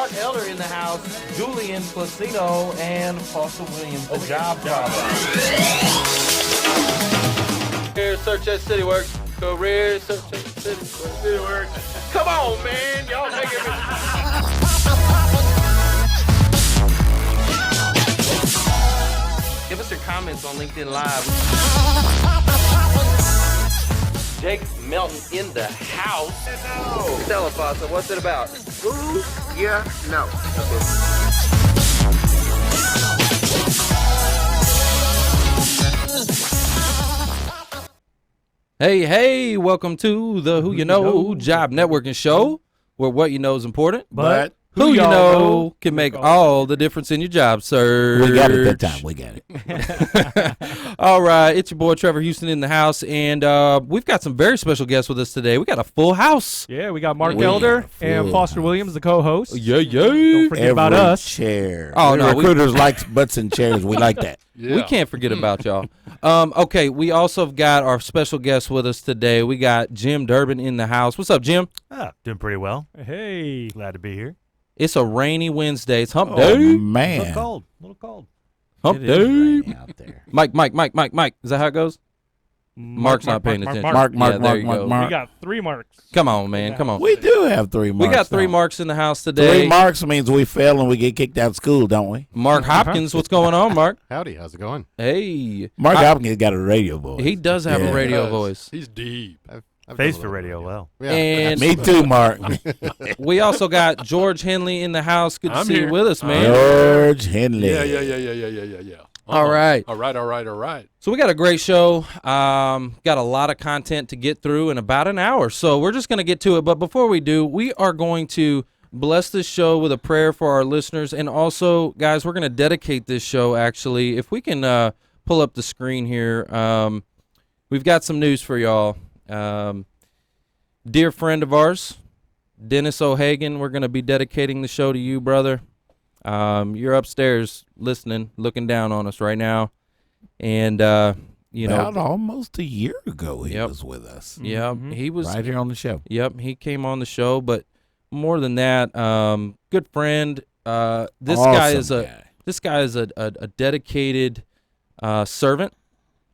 got Elder in the house, Julian Placino, and Foster Williams, the job problem. Career search at CityWorks. Career search at CityWorks. Come on, man. Y'all making me... Give us your comments on LinkedIn Live. Jake Melton in the house. No. Tell us, Foster, what's it about? Ooh, yeah, no. Hey, welcome to the Who You Know Job Networking Show, where what you know is important, but who you know can make all the difference in your job search. We got it that time. We got it. All right, it's your boy Trevor Houston in the house, and we've got some very special guests with us today. We got a full house. Yeah, we got Mark Elder and Foster Williams, the co-host. Yeah. Don't forget about us. Chair. Oh, no, recruiters like butts and chairs. We like that. Yeah. We can't forget about y'all. Okay, we also have got our special guest with us today. We got Jim Durbin in the house. What's up, Jim? Doing pretty well. Hey. Glad to be here. It's a rainy Wednesday. It's hump day. Man. A little cold. Hump day. Out there. Mike. Is that how it goes? Mark's not paying attention. Mark. We got 3 marks. Come on, man. Come on. We do have 3 marks. We got 3 marks in the house today. 3 marks means we fail and we get kicked out of school, don't we? Mark Hopkins, what's going on, Mark? Howdy, how's it going? Hey. Mark Hopkins got a radio voice. He does have a radio voice. He's deep. I've Face for radio well. Yeah. And me too, Mark. We also got George Henley in the house. Good to see you with us, man. George Hundley. Yeah. All right. All right. So we got a great show. Got a lot of content to get through in about an hour. So we're just going to get to it. But before we do, we are going to bless this show with a prayer for our listeners. And also, guys, we're going to dedicate this show, actually. If we can pull up the screen here, we've got some news for y'all. Dear friend of ours, Dennis O'Hagan, we're going to be dedicating the show to you, brother. You're upstairs listening, looking down on us right now. And, About almost a year ago he was with us. Yeah, he was. Right here on the show. Yep, he came on the show. But more than that, good friend. This guy is a dedicated servant.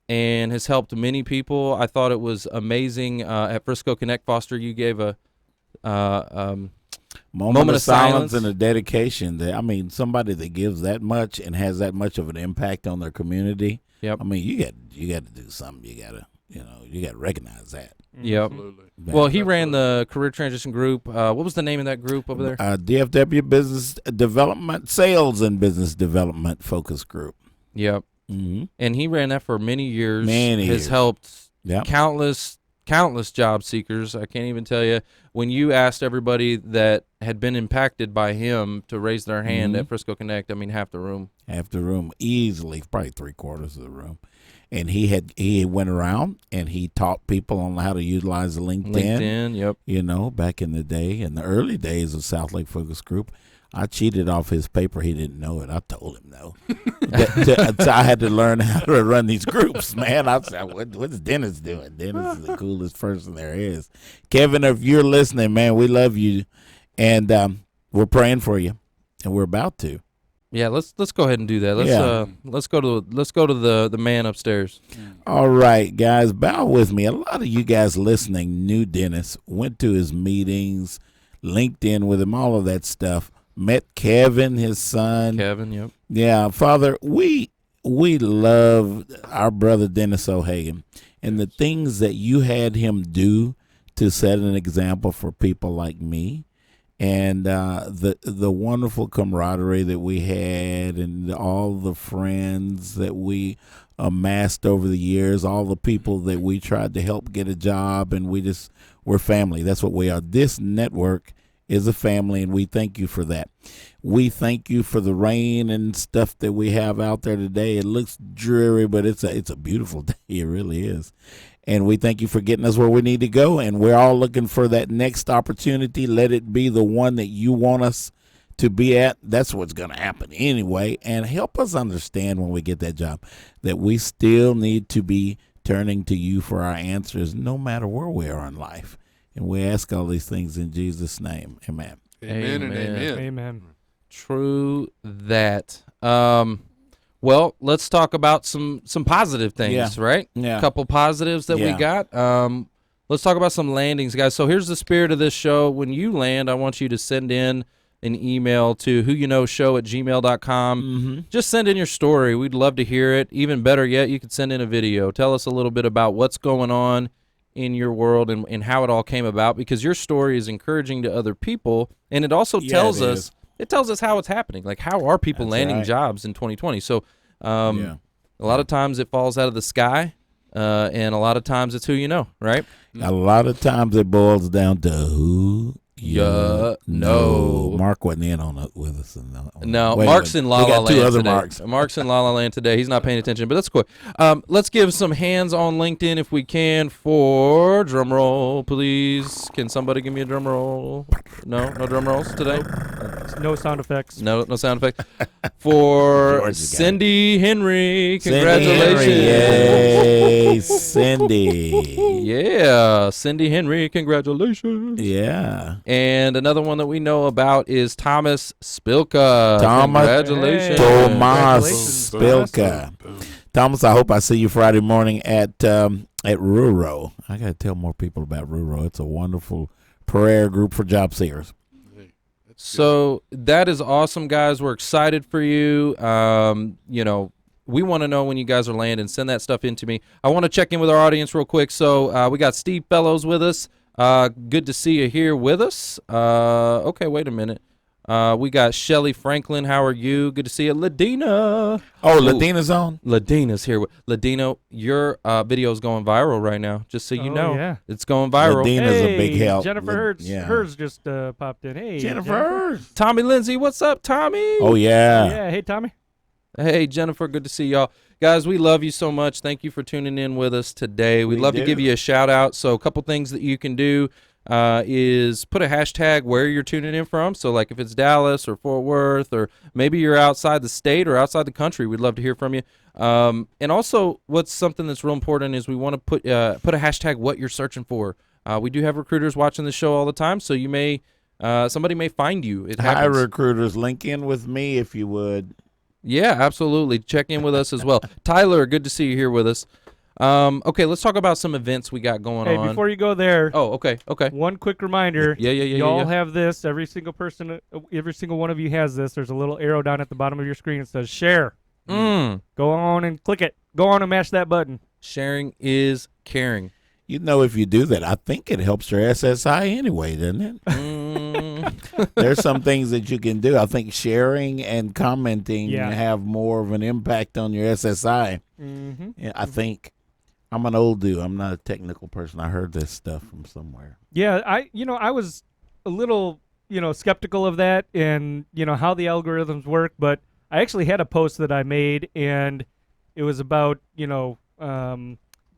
And has helped many people. I thought it was amazing. At Frisco Connect, Foster, you gave a moment of silence and a dedication. Somebody that gives that much and has that much of an impact on their community. Yep. I mean, you got to do something. You got to recognize that. Yep. Absolutely. Well, he ran the career transition group. What was the name of that group over there? DFW Business Development, Sales and Business Development Focus Group. Yep. Mm-hmm. And he ran that for many years. Has helped countless job seekers. I can't even tell you. When you asked everybody that had been impacted by him to raise their hand at Frisco Connect, I mean, half the room. Easily, probably 3/4 of the room. And he went around and he taught people on how to utilize LinkedIn. Yep. Back in the day, in the early days of South Lake Focus Group, I cheated off his paper. He didn't know it. I told him no. So I had to learn how to run these groups, man. I said, what's Dennis doing? Dennis is the coolest person there is. Kevin, if you're listening, man, we love you. And we're praying for you. And we're about to. Yeah, let's go ahead and do that. Let's go to the man upstairs. All right, guys, bow with me. A lot of you guys listening knew Dennis, went to his meetings, LinkedIn with him, all of that stuff. Met Kevin, his son. Kevin, yep. Yeah, Father, we love our brother Dennis O'Hagan and the things that you had him do to set an example for people like me, and the wonderful camaraderie that we had, and all the friends that we amassed over the years, all the people that we tried to help get a job, and we're family. That's what we are. This network is a family, and we thank you for that. We thank you for the rain and stuff that we have out there today. It looks dreary, but it's a beautiful day. It really is. And we thank you for getting us where we need to go, and we're all looking for that next opportunity. Let it be the one that you want us to be at. That's what's going to happen anyway. And help us understand when we get that job that we still need to be turning to you for our answers no matter where we are in life. And we ask all these things in Jesus' name. Amen. Amen and amen. Amen. True that. Well, let's talk about some positive things, right? Yeah. A couple positives that we got. Let's talk about some landings, guys. So here's the spirit of this show. When you land, I want you to send in an email to whoyouknowshow@gmail.com. Mm-hmm. Just send in your story. We'd love to hear it. Even better yet, you could send in a video. Tell us a little bit about what's going on in your world and how it all came about, because your story is encouraging to other people, and it also tells us how it's happening. Like, how are people landing jobs in 2020? So a lot of times it falls out of the sky, and a lot of times it's who you know, right? A lot of times it boils down to who you know. Mark wasn't in on it with us. No, Mark's in La La Land today. Two other today. Marks. Mark's in La La Land today. He's not paying attention, but that's cool. Let's give some hands on LinkedIn if we can for drum roll, please. Can somebody give me a drum roll? No drum rolls today? No sound effects. No sound effects. For Cindy Henry, congratulations. Yay, Cindy. Yeah, Cindy Henry, congratulations. Yeah. And another one that we know about is Thomas Spilka. Congratulations. Thomas Spilka. Thomas, I hope I see you Friday morning at Ruro. I got to tell more people about Ruro. It's a wonderful prayer group for job seekers. So that is awesome, guys. We're excited for you. We want to know when you guys are landing. Send that stuff in to me. I want to check in with our audience real quick. So we got Steve Fellows with us. Good to see you here with us. Okay, wait a minute. We got Shelly Franklin. How are you? Good to see you. Ladina. Oh, Ladina's on? Ladina's here. Ladina, your video is going viral right now. Just so you know. Yeah. It's going viral. Ladina's a big help. Jennifer hers just popped in. Hey, Jennifer. Tommy Lindsay, what's up, Tommy? Oh, yeah. Yeah, hey, Tommy. Hey, Jennifer, good to see y'all. Guys, we love you so much. Thank you for tuning in with us today. We'd love to give you a shout-out. So a couple things that you can do is put a hashtag where you're tuning in from. So, like, if it's Dallas or Fort Worth, or maybe you're outside the state or outside the country, we'd love to hear from you. And also, what's something that's real important is we want to put a hashtag what you're searching for. We do have recruiters watching the show all the time, so you may somebody may find you. It happens. Hi, recruiters. Link in with me if you would. Yeah, absolutely. Check in with us as well. Tyler, good to see you here with us. Okay, let's talk about some events we got going on. Hey, before you go there. Oh, okay. One quick reminder. Yeah. Y'all have this. Every single one of you has this. There's a little arrow down at the bottom of your screen that says share. Go on and click it. Go on and mash that button. Sharing is caring. You know, if you do that, I think it helps your SSI anyway, doesn't it? There's some things that you can do. I think sharing and commenting have more of an impact on your SSI. Mm-hmm. I think I'm an old dude. I'm not a technical person. I heard this stuff from somewhere. Yeah, I was a little, skeptical of that and, how the algorithms work, but I actually had a post that I made, and it was about,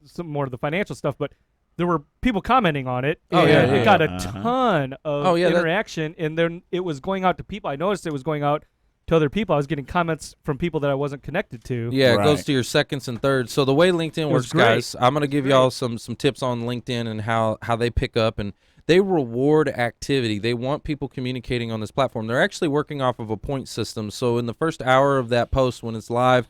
some more of the financial stuff, but there were people commenting on it, and it got a ton of interaction, and then it was going out to people. I noticed it was going out to other people. I was getting comments from people that I wasn't connected to. Yeah, it goes to your seconds and thirds. So the way LinkedIn works, guys, I'm going to give y'all some tips on LinkedIn and how they pick up, and they reward activity. They want people communicating on this platform. They're actually working off of a point system. So in the first hour of that post when it's live,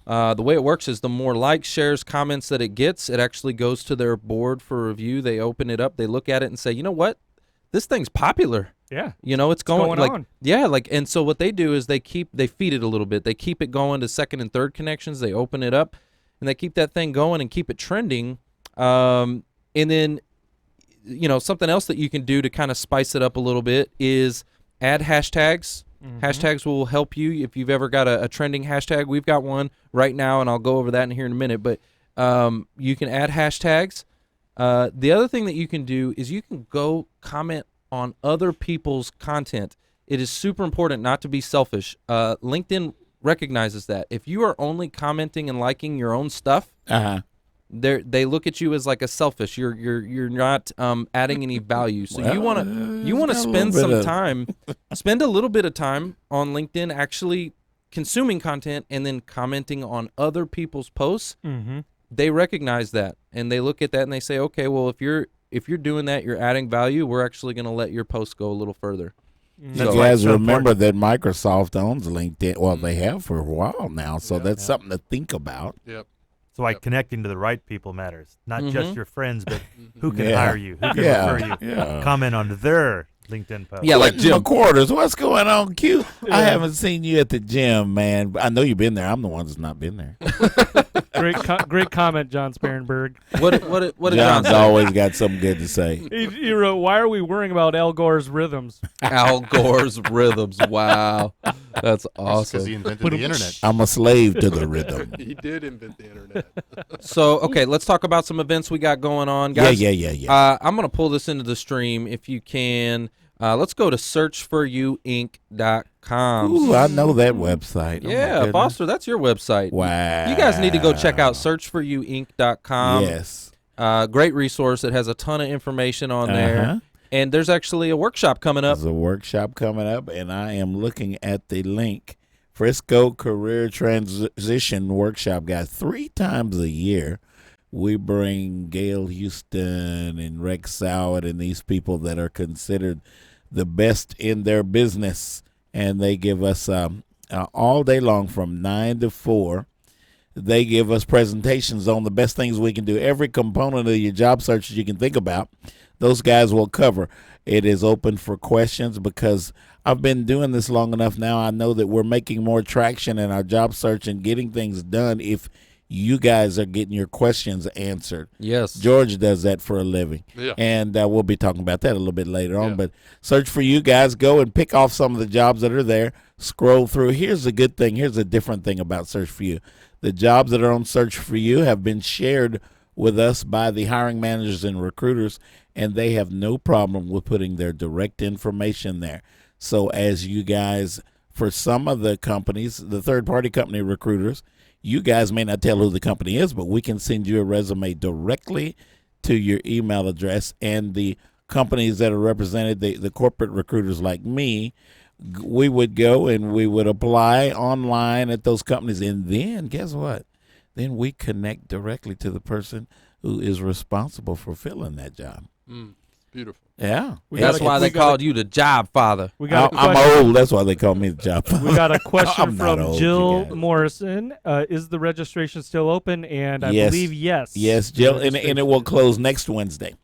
the way it works is the more likes, shares, comments that it gets, it actually goes to their board for review. They open it up, they look at it and say, you know what? This thing's popular. Yeah. It's going on. Yeah, and so what they do is they feed it a little bit. They keep it going to second and third connections. They open it up and they keep that thing going and keep it trending. And then, something else that you can do to kind of spice it up a little bit is add hashtags. Mm-hmm. Hashtags will help you if you've ever got a trending hashtag. We've got one right now, and I'll go over that in here in a minute. But you can add hashtags. The other thing that you can do is you can go comment on other people's content. It is super important not to be selfish. LinkedIn recognizes that. If you are only commenting and liking your own stuff, they look at you as like a selfish. You're not adding any value. So you want to spend some time, spend a little bit of time on LinkedIn actually consuming content and then commenting on other people's posts. Mm-hmm. They recognize that and they look at that and they say, okay, well if you're doing that, you're adding value. We're actually going to let your post go a little further. You That's So- why guys it's so remember important. that Microsoft owns LinkedIn. Well, they have for a while now, so that's something to think about. Yep. That's why Yep. connecting to the right people matters. Not just your friends, but who can Yeah. hire you, who can Yeah. refer you. Yeah. Comment on their LinkedIn post. Yeah, like Jim. McQuarters, what's going on, Q? I haven't seen you at the gym, man. I know you've been there. I'm the one that's not been there. Great comment, John Sparenberg. What did John John's say? always got something good to say. He wrote, "Why are we worrying about Al Gore's rhythms?" Al Gore's rhythms. Wow, that's Because awesome. he invented the internet. I'm a slave to the rhythm. He did invent the internet. So, okay, let's talk about some events we got going on, guys. Yeah. I'm gonna pull this into the stream if you can. Let's go to searchforyouinc.com. Ooh, I know that website. Oh, my Yeah, goodness. Foster, that's your website. Wow. You guys need to go check out searchforyouinc.com. Yes. Great resource. It has a ton of information on Uh-huh. there. And there's actually a workshop coming up. There's a workshop coming up, and I am looking at the link. Frisco Career Transition Workshop, guys. 3 times a year, we bring Gail Houston and Rex Soward and these people that are considered the best in their business, and they give us all day long from 9 to 4. They give us presentations on the best things we can do. Every component of your job search that you can think about, those guys will cover. It is open for questions because I've been doing this long enough now. I know that we're making more traction in our job search and getting things done if you guys are getting your questions answered. Yes. George does that for a living. Yeah. And we'll be talking about that a little bit later on. Yeah. But search for you guys. Go and pick off some of the jobs that are there. Scroll through. Here's a good thing. Here's a different thing about Search for You. The jobs that are on Search for You have been shared with us by the hiring managers and recruiters, and they have no problem with putting their direct information there. So as you guys, for some of the companies, the third-party company recruiters, you guys may not tell who the company is, but we can send you a resume directly to your email address. And the companies that are represented, the corporate recruiters like me, we would go and we would apply online at those companies. And then, guess what? Then we connect directly to the person who is responsible for filling that job. Beautiful. Yeah. That's why they called you the job father. We got a I'm question. old. That's why they call me the job. We got a question I'm not from old, you Jill guys. Morrison. Is the registration still open? And I Yes. believe yes. Yes, Jill, and it will close next Wednesday.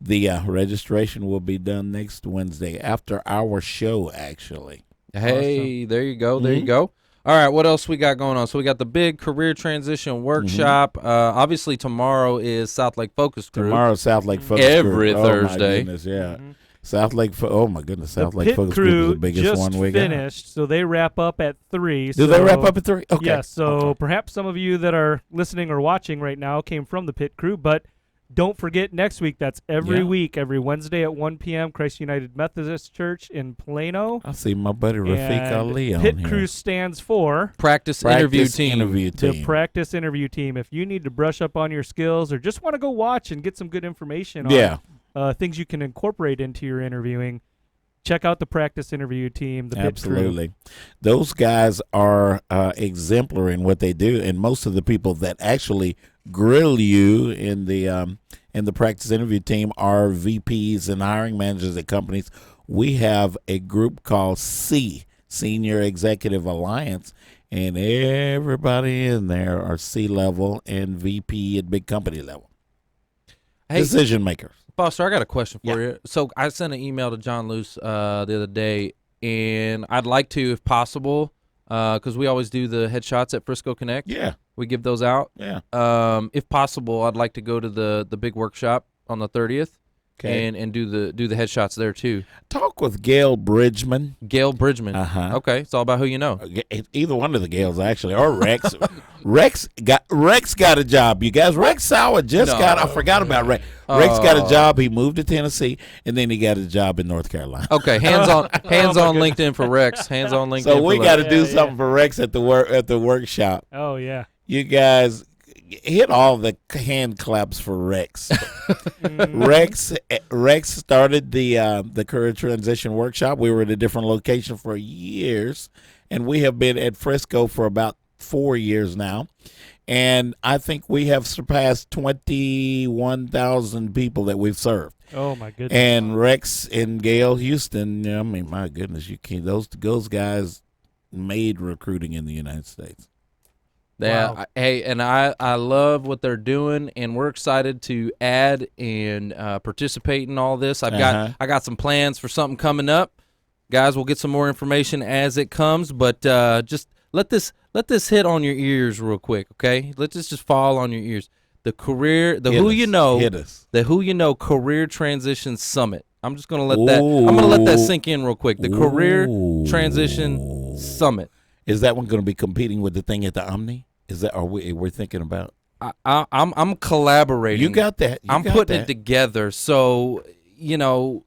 The registration will be done next Wednesday after our show, actually. Hey, there you go. There you go. All right, what else we got going on? So we got the big career transition workshop. Obviously, tomorrow is South Lake Focus Group. Tomorrow, South Lake Focus Every Group. Thursday. Oh, my goodness, yeah. South Lake, oh, my goodness, South The Lake pit Focus Group is crew the biggest just one we got. finished, so they wrap up at 3. Do they wrap up at 3? Okay. Yes, so Okay. perhaps some of you that are listening or watching right now came from the pit crew, but don't forget next week. That's every Yeah. week, every Wednesday at 1 p.m., Christ United Methodist Church in Plano. I see my buddy Rafiq And Ali on pit here. crew stands for Practice interview Practice team. interview the team. practice interview team. If you need to brush up on your skills or just want to go watch and get some good information Yeah. on things you can incorporate into your interviewing, check out the practice interview team, the pit crew. Absolutely. Those guys are exemplary in what they do, and most of the people that actually grill you in the practice interview team are VPs and hiring managers at companies. We have a group called Senior Executive Alliance, and everybody in there are C-level and VP at big company level. Hey, Decision makers. Foster, I got a question for you. So I sent an email to John Luce the other day, and I'd like to, if possible, because we always do the headshots at Frisco Connect. Yeah. We give those out. Yeah. If possible, I'd like to go to the big workshop on the 30th Okay. and do the headshots there too. Talk with Gail Bridgman. Gail Bridgman. Uh-huh. Okay, it's all about who you know. Either one of the Gales, actually, or Rex. Rex got a job. You guys, Rex Sauer just No. got. I forgot about Rex. Rex got a job. He moved to Tennessee, and then he got a job in North Carolina. Okay, hands on LinkedIn for Rex. Hands on LinkedIn. So we for got Rex. to do Yeah, something for Rex at the workshop. Oh, yeah. You guys hit all the hand claps for Rex. Rex started the career transition workshop. We were at a different location for years, and we have been at Frisco for about 4 years now. And I think we have surpassed 21,000 people that we've served. Oh my goodness! And Rex and Gail Houston, I mean, my goodness, you can't. Those guys made recruiting in the United States. Yeah. Wow. Hey, and I love what they're doing, and we're excited to add and participate in all this. I got some plans for something coming up, guys. We'll get some more information as it comes, but just let this hit on your ears real quick, okay? Let this just fall on your ears. The career, the Hit Who us. You Know, Hit us. the Who You Know Career Transition Summit. I'm just gonna let that. I'm gonna let that sink in real quick. The Career Transition Summit. Is that one going to be competing with the thing at the Omni? Is that we're thinking about? I'm collaborating. You got that. I'm putting it together. So you know.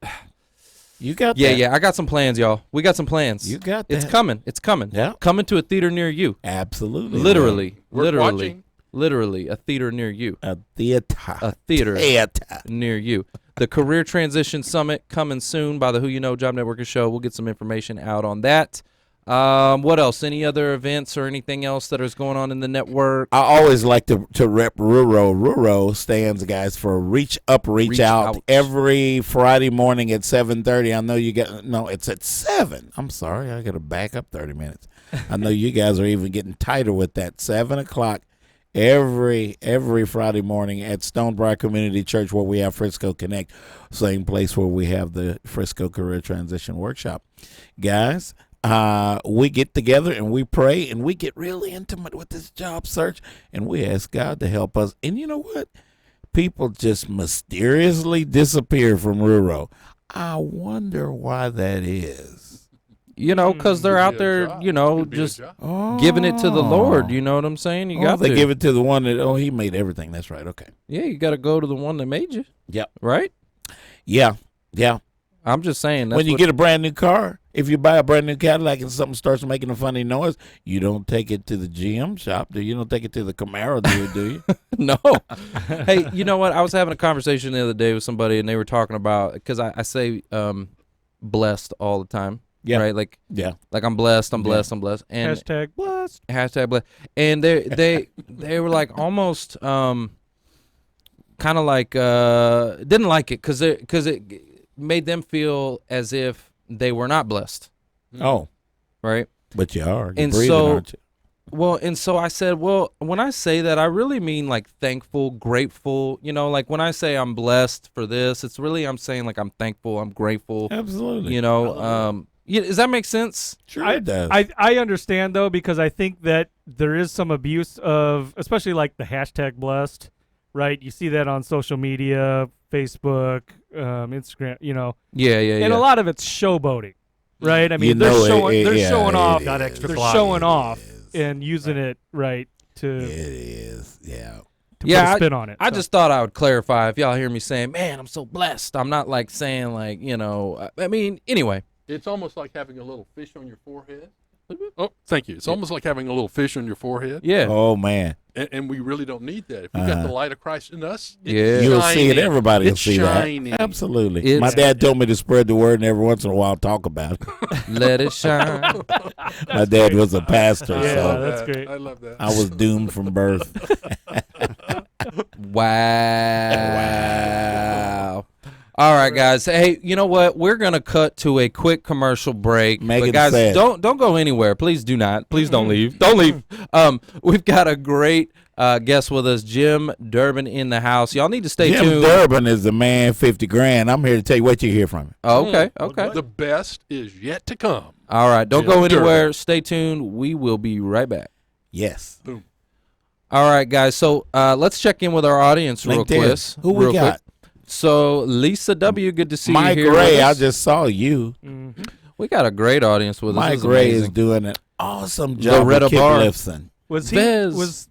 You got Yeah, that. yeah. I got some plans, y'all. We got some plans. You got that. It's coming. It's coming. Yeah. Coming to a theater near you. Absolutely. Literally. Worth watching. Literally. A theater near you. A theater. A theater Theater. near you. The Career Transition Summit coming soon by the Who You Know Job Networking Show. We'll get some information out on that. What else? Any other events or anything else that is going on in the network? I always like to rep Ruro. Ruro stands, guys, for Reach Up, Reach Out. Every Friday morning at 7:30. I know you got it's at 7. I'm sorry, I got to back up 30 minutes. I know you guys are even getting tighter with that. 7 o'clock every Friday morning at Stonebriar Community Church, where we have Frisco Connect, same place where we have the Frisco Career Transition Workshop, guys. We get together and we pray and we get really intimate with this job search and we ask God to help us. And you know what? People just mysteriously disappear from Ruro. I wonder why that is. You know, because they're out there, just giving it to the Lord. You know what I'm saying? You got they to give it to the one that, he made everything. That's right. Okay. Yeah, you got to go to the one that made you. Yep. Right? Yeah. Yeah. I'm just saying. That's When you get a brand new car, if you buy a brand new Cadillac and something starts making a funny noise, you don't take it to the GM shop, do you? You don't take it to the Camaro dealer, do you? No. Hey, you know what? I was having a conversation the other day with somebody, and they were talking about, because I say blessed all the time. Yeah. Right? Like I'm blessed, I'm blessed, I'm blessed. And Hashtag blessed. Hashtag blessed. And they were like almost kind of like didn't like it because it made them feel as if they were not blessed. Oh. Right? But you are. You're And breathing, so- aren't you? Well, and so I said, well, when I say that, I really mean like thankful, grateful. You know, like when I say I'm blessed for this, it's really I'm saying like I'm thankful, I'm grateful. Absolutely. You know, does that make sense? Sure it does. I understand, though, because I think that there is some abuse of, especially like the hashtag blessed, right? You see that on social media, Facebook, Instagram, Yeah. And a lot of it's showboating, right? I mean, know, they're showing off. Got extra They're clout. showing off and using it, right, it to is. Yeah. put a spin on it. I So- just thought I would clarify if y'all hear me saying, man, I'm so blessed. I'm not like saying like, I mean, anyway. It's almost like having a little fish on your forehead. Oh, thank you. It's almost like having a little fish on your forehead. Yeah. Oh, man. And we really don't need that. If we got the light of Christ in us, it's Yeah. You'll see it. shining. Everybody will It's see shining. that. Absolutely. It's- My dad told me to spread the word and every once in a while talk about it. Let it shine. My dad was a pastor, Yeah, so that's great. I love that. I was doomed from birth. Wow. All right, guys. Hey, you know what? We're gonna cut to a quick commercial break. Make but it guys, sad. don't go anywhere. Please do not. Please don't leave. Don't leave. We've got a great guest with us, Jim Durbin, in the house. Y'all need to stay Jim tuned. Durbin is the man, 50 grand. I'm here to tell you what you hear from him. Oh, okay. Okay. The best is yet to come. All right. Don't Jim go anywhere. Durbin. Stay tuned. We will be right back. Yes. Boom. All right, guys. So let's check in with our audience real LinkedIn. quick. Who we real got? quick. So Lisa W., good to see Mike you here. Ray, with I us. just saw you. We got a great audience with us. Mike This is Ray is amazing. doing an awesome job Loretta with Kip Barr. Lifson.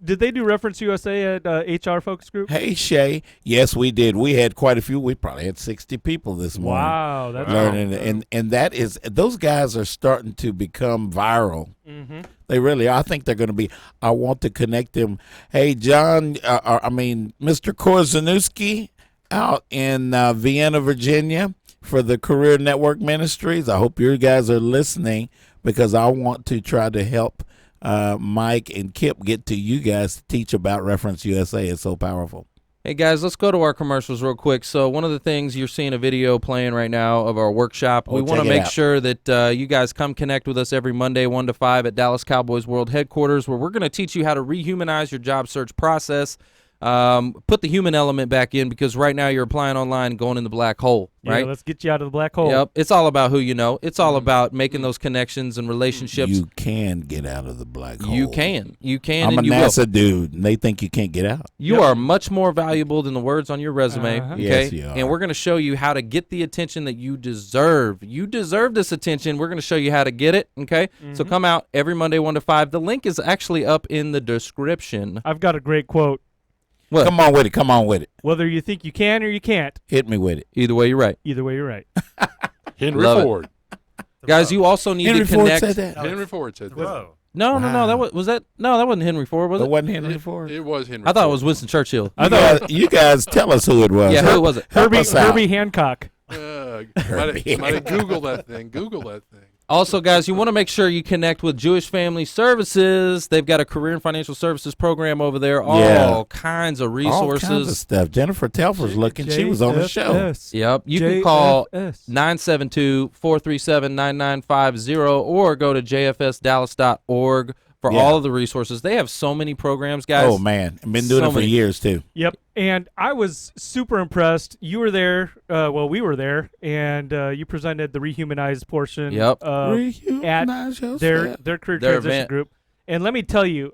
Did they do Reference USA at HR Focus Group? Hey, Shay. Yes, we did. We had quite a few. We probably had 60 people this morning. Wow, that's Learning, and that is, those guys are starting to become viral. They really are. I think they're going to be. I want to connect them. Hey, John, Mr. Korzanuski out in Vienna, Virginia for the Career Network Ministries. I hope you guys are listening because I want to try to help Mike and Kip get to you guys to teach about Reference USA. It's so powerful. Hey, guys, let's go to our commercials real quick. So one of the things, you're seeing a video playing right now of our workshop. We want to make sure that you guys come connect with us every Monday, 1 to 5 at Dallas Cowboys World Headquarters, where we're going to teach you how to rehumanize your job search process. Put the human element back in, because right now you're applying online and going in the black hole, right? Yeah, let's get you out of the black hole. Yep. It's all about who you know. It's all about making those connections and relationships. You can get out of the black hole. You can. You can. I'm and a you NASA will. dude, and they think you can't get out. You are much more valuable than the words on your resume. Okay. Yes, you are. And we're going to show you how to get the attention that you deserve. You deserve this attention. We're going to show you how to get it. Okay. So come out every Monday, 1 to 5. The link is actually up in the description. I've got a great quote. What? Come on with it. Come on with it. Whether you think you can or you can't, Hit me with it. Either way, you're right. either way, you're right. Henry Love it. Ford. Guys, you also need Henry to Ford connect. said that. Henry Ford said that. Whoa. No. That was that. No, that wasn't Henry Ford, was It it? wasn't Henry Ford. It was Henry I thought it Ford. was Winston Churchill. You guys tell us who it was. Yeah, who was it? Herbie us out. Hancock. Might have Google that thing. Google that thing. Also, guys, you want to make sure you connect with Jewish Family Services. They've got a career and financial services program over there. All kinds of resources. All kinds of stuff. Jennifer Telfer's looking. She was on the show. JFS. Yep. You can call JFS. 972-437-9950 or go to jfsdallas.org for all of the resources. They have so many programs, guys. Oh, man. I've been doing So it for many. years, too. Yep. And I was super impressed. You were there. We were there, and you presented the rehumanized portion. Yep. Rehumanize yourself. Their career Their transition event. group. And let me tell you,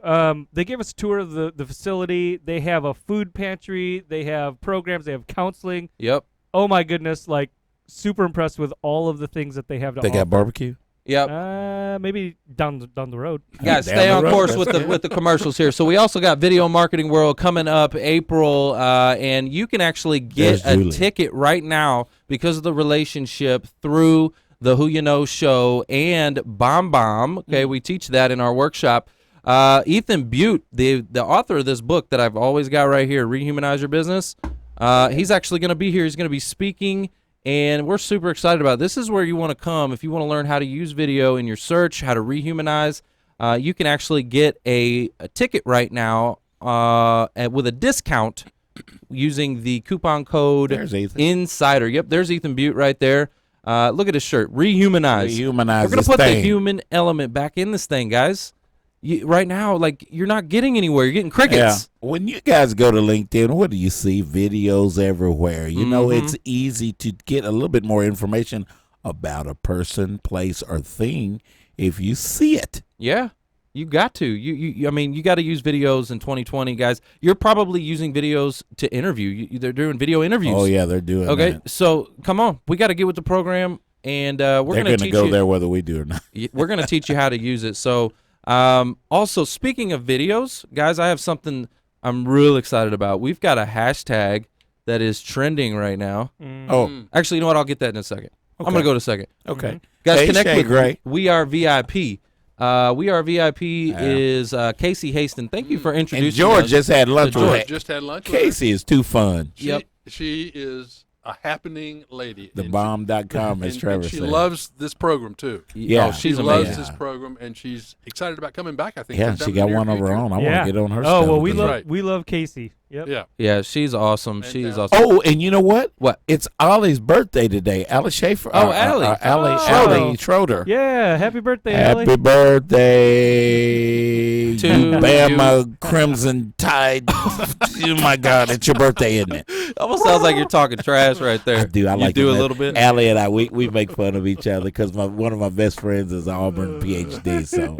they gave us a tour of the facility. They have a food pantry. They have programs. They have counseling. Yep. Oh my goodness! Like, super impressed with all of the things that they have to They offer. got barbecue? Yep. Maybe down the road. Guys, Down stay the on road, course that's with the commercials here. So we also got Video Marketing World coming up April, and you can actually get There's a Julie. ticket right now because of the relationship through the Who You Know show and Bomb Bomb. Okay, we teach that in our workshop. Ethan Butte, the author of this book that I've always got right here, Rehumanize Your Business, he's actually going to be here. He's going to be speaking. And we're super excited about it. This is where you want to come if you want to learn how to use video in your search, how to rehumanize. You can actually get a ticket right now with a discount using the coupon code There's Ethan. Insider. Yep, there's Ethan Butte right there. Look at his shirt. Rehumanize. Rehumanize We're going this to put the thing. human element back in this thing, guys. Right now, like, you're not getting anywhere. You're getting crickets. Yeah. When you guys go to LinkedIn, what do you see? Videos everywhere. You know, Mm-hmm. it's easy to get a little bit more information about a person, place, or thing if you see it. Yeah, you got to. I mean, you got to use videos in 2020, guys. You're probably using videos to interview. They're doing video interviews. Oh, yeah, they're doing Okay, that. so come on. We got to get with the program, and we're They're going going to to teach go you. there whether we do or not. We're going to teach you how to use it. So, also, speaking of videos, guys, I have something I'm real excited about. We've got a hashtag that is trending right now. Oh, Actually, you know what? I'll get that in a second. I'm going to go to second. okay. Guys, Hey, connect Shay with Gray. We Are VIP. We Are VIP is Casey Haston. Thank you for And introducing George us. just had lunch with George her. just had lunch with her. Casey is too fun. Yep. She is a happening lady. And Thebomb.com, as and Trevor she said. loves this program, too. Yeah. Oh, She she's loves amazing. this program, and she's excited about coming back, I think. Yeah, sometime she in got the near one of her future. own. I want Yeah. to get on her Oh stuff. well, we because- love Right. we love Casey. Yep. Yeah. Yeah, she's awesome. And, She's uh, awesome. Oh, and you know what? What? It's Ollie's birthday today. Allie Schaefer. Oh, Allie. Allie Schroeder. Yeah. Happy birthday, Ellie. Happy birthday To you Bama Crimson Tide. Oh, my God. It's your birthday, isn't it? Almost sounds like you're talking trash right there. I do. I you like do it. a little bit. Allie and I, we make fun of each other because one of my best friends is an Auburn PhD. So,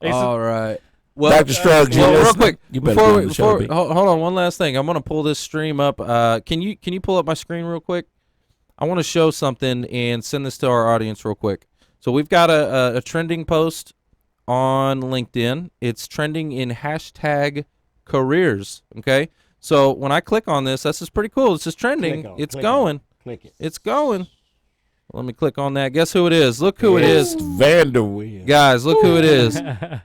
Hey, so- All right. Well, Dr. Struggs, you well, real listening? quick, You better before be on we, the show, before B. hold on, one last thing. I'm gonna pull this stream up. Can you pull up my screen real quick? I want to show something and send this to our audience real quick. So we've got a trending post on LinkedIn. It's trending in hashtag careers. Okay, so when I click on this, this is pretty cool. This is trending. Click on- It's click going. on. Click it. It's going. Let me click on that. Guess who it is? Look who it is. Vanderweel. Guys, look who it is.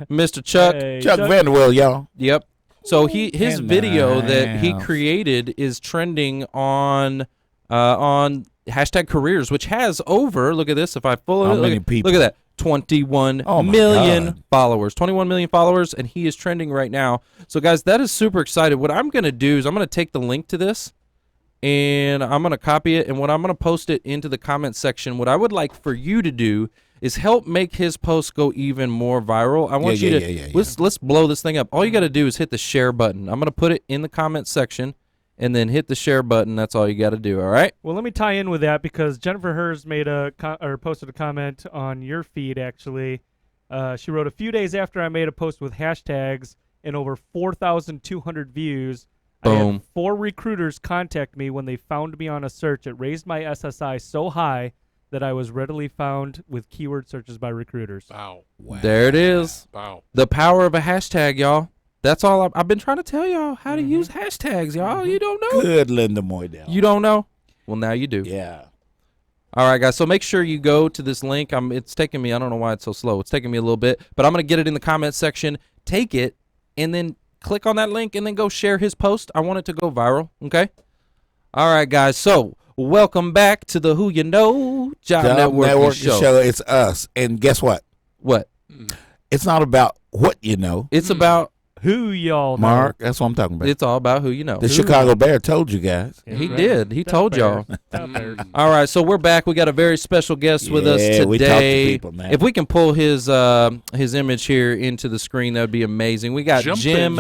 Mr. Chuck. Hey, Chuck Vanderweel, y'all. Yep. So his In video the that he house. created is trending on hashtag careers, which has over, look at this, if I follow How it, many look, people? look at that. 21 Oh my million God. followers. 21 million followers, and he is trending right now. So, guys, that is super excited. What I'm going to do is I'm going to take the link to this, and I'm going to copy it, and what I'm going to post it into the comment section. What I would like for you to do is help make his post go even more viral. I want you to let's blow this thing up. All you got to do is hit the share button. I'm going to put it in the comment section, and then hit the share button. That's all you got to do. All right. Well, let me tie in with that because Jennifer Hers made posted a comment on your feed. Actually, she wrote, a few days after I made a post with hashtags and over 4,200 views, I Boom. had 4 recruiters contact me when they found me on a search. It raised my SSI so high that I was readily found with keyword searches by recruiters. Wow. There it is. Wow. The power of a hashtag, y'all. That's all I've been trying to tell y'all how to use hashtags, y'all. You don't know. Good, Linda Moydell. You don't know? Well, now you do. Yeah. All right, guys. So make sure you go to this link. It's taking me, I don't know why it's so slow. It's taking me a little bit, but I'm going to get it in the comment section. Take it, and then click on that link, and then go share his post. I want it to go viral, okay? All right, guys. So welcome back to the Who You Know Job Networking Show. It's us. And guess what? What? It's not about what you know. It's about Who y'all know? Mark, that's what I'm talking about. It's all about who you know. The Chicago Bear told you guys. He did. He told y'all. Bears. All right, so we're back. We got a very special guest with us Yeah, today. we talk to people, man. If we can pull his image here into the screen, that would be amazing. We got Jim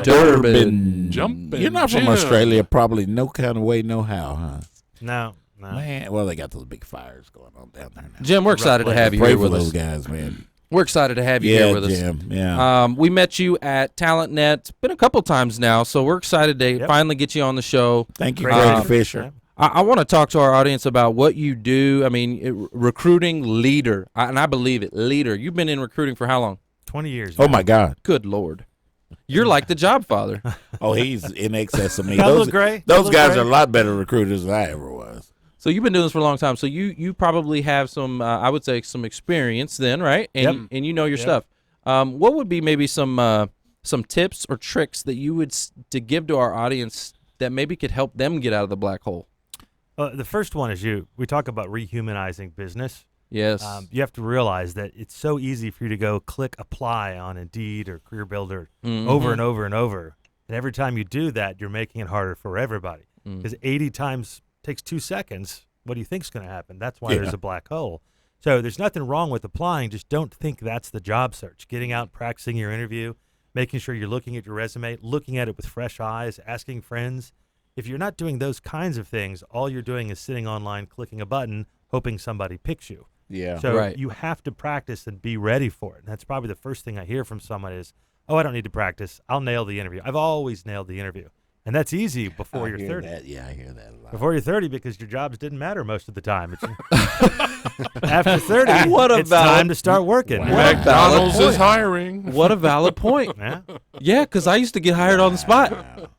Durbin. Jumping. You're not from Jim. Australia, probably no kind of way, no how, huh? No. Man, well, they got those big fires going on down there now. Jim, we're excited to have you Pray here for with those us. guys, man. We're excited to have you Yeah, here with us. Jim. Yeah. We met you at TalentNet. Been a couple times now, so we're excited to finally get you on the show. Thank you, Great Greg job. Fisher. I want to talk to our audience about what you do. I mean, recruiting leader, and I believe it, leader. You've been in recruiting for how long? 20 years. Oh, now. my God. Good Lord. You're like the job father. Oh, he's in excess of me. Got a little gray. Those guys are a lot better recruiters than I ever was. So you've been doing this for a long time. So you probably have some, I would say, some experience then, right? And and you know your stuff. What would be maybe some tips or tricks that you would to give to our audience that maybe could help them get out of the black hole? The first one is we talk about rehumanizing business. Yes. You have to realize that it's so easy for you to go click apply on Indeed or Career Builder over and over and over. And every time you do that, you're making it harder for everybody. Because 80 times takes 2 seconds. What do you think's going to happen? That's why there's a black hole. So there's nothing wrong with applying. Just don't think that's the job search. Getting out, practicing your interview, making sure you're looking at your resume, looking at it with fresh eyes, asking friends. If you're not doing those kinds of things, all you're doing is sitting online, clicking a button, hoping somebody picks you. Yeah. So Right. you have to practice and be ready for it. And that's probably the first thing I hear from someone is, oh, I don't need to practice. I'll nail the interview. I've always nailed the interview. And that's easy before I you're hear 30. that. Yeah, I hear that a lot. Before you're 30 because your jobs didn't matter most of the time. After 30, it's time to start working. What a valid McDonald's point. is hiring. What a valid point. Yeah, Yeah, because I used to get hired on the spot,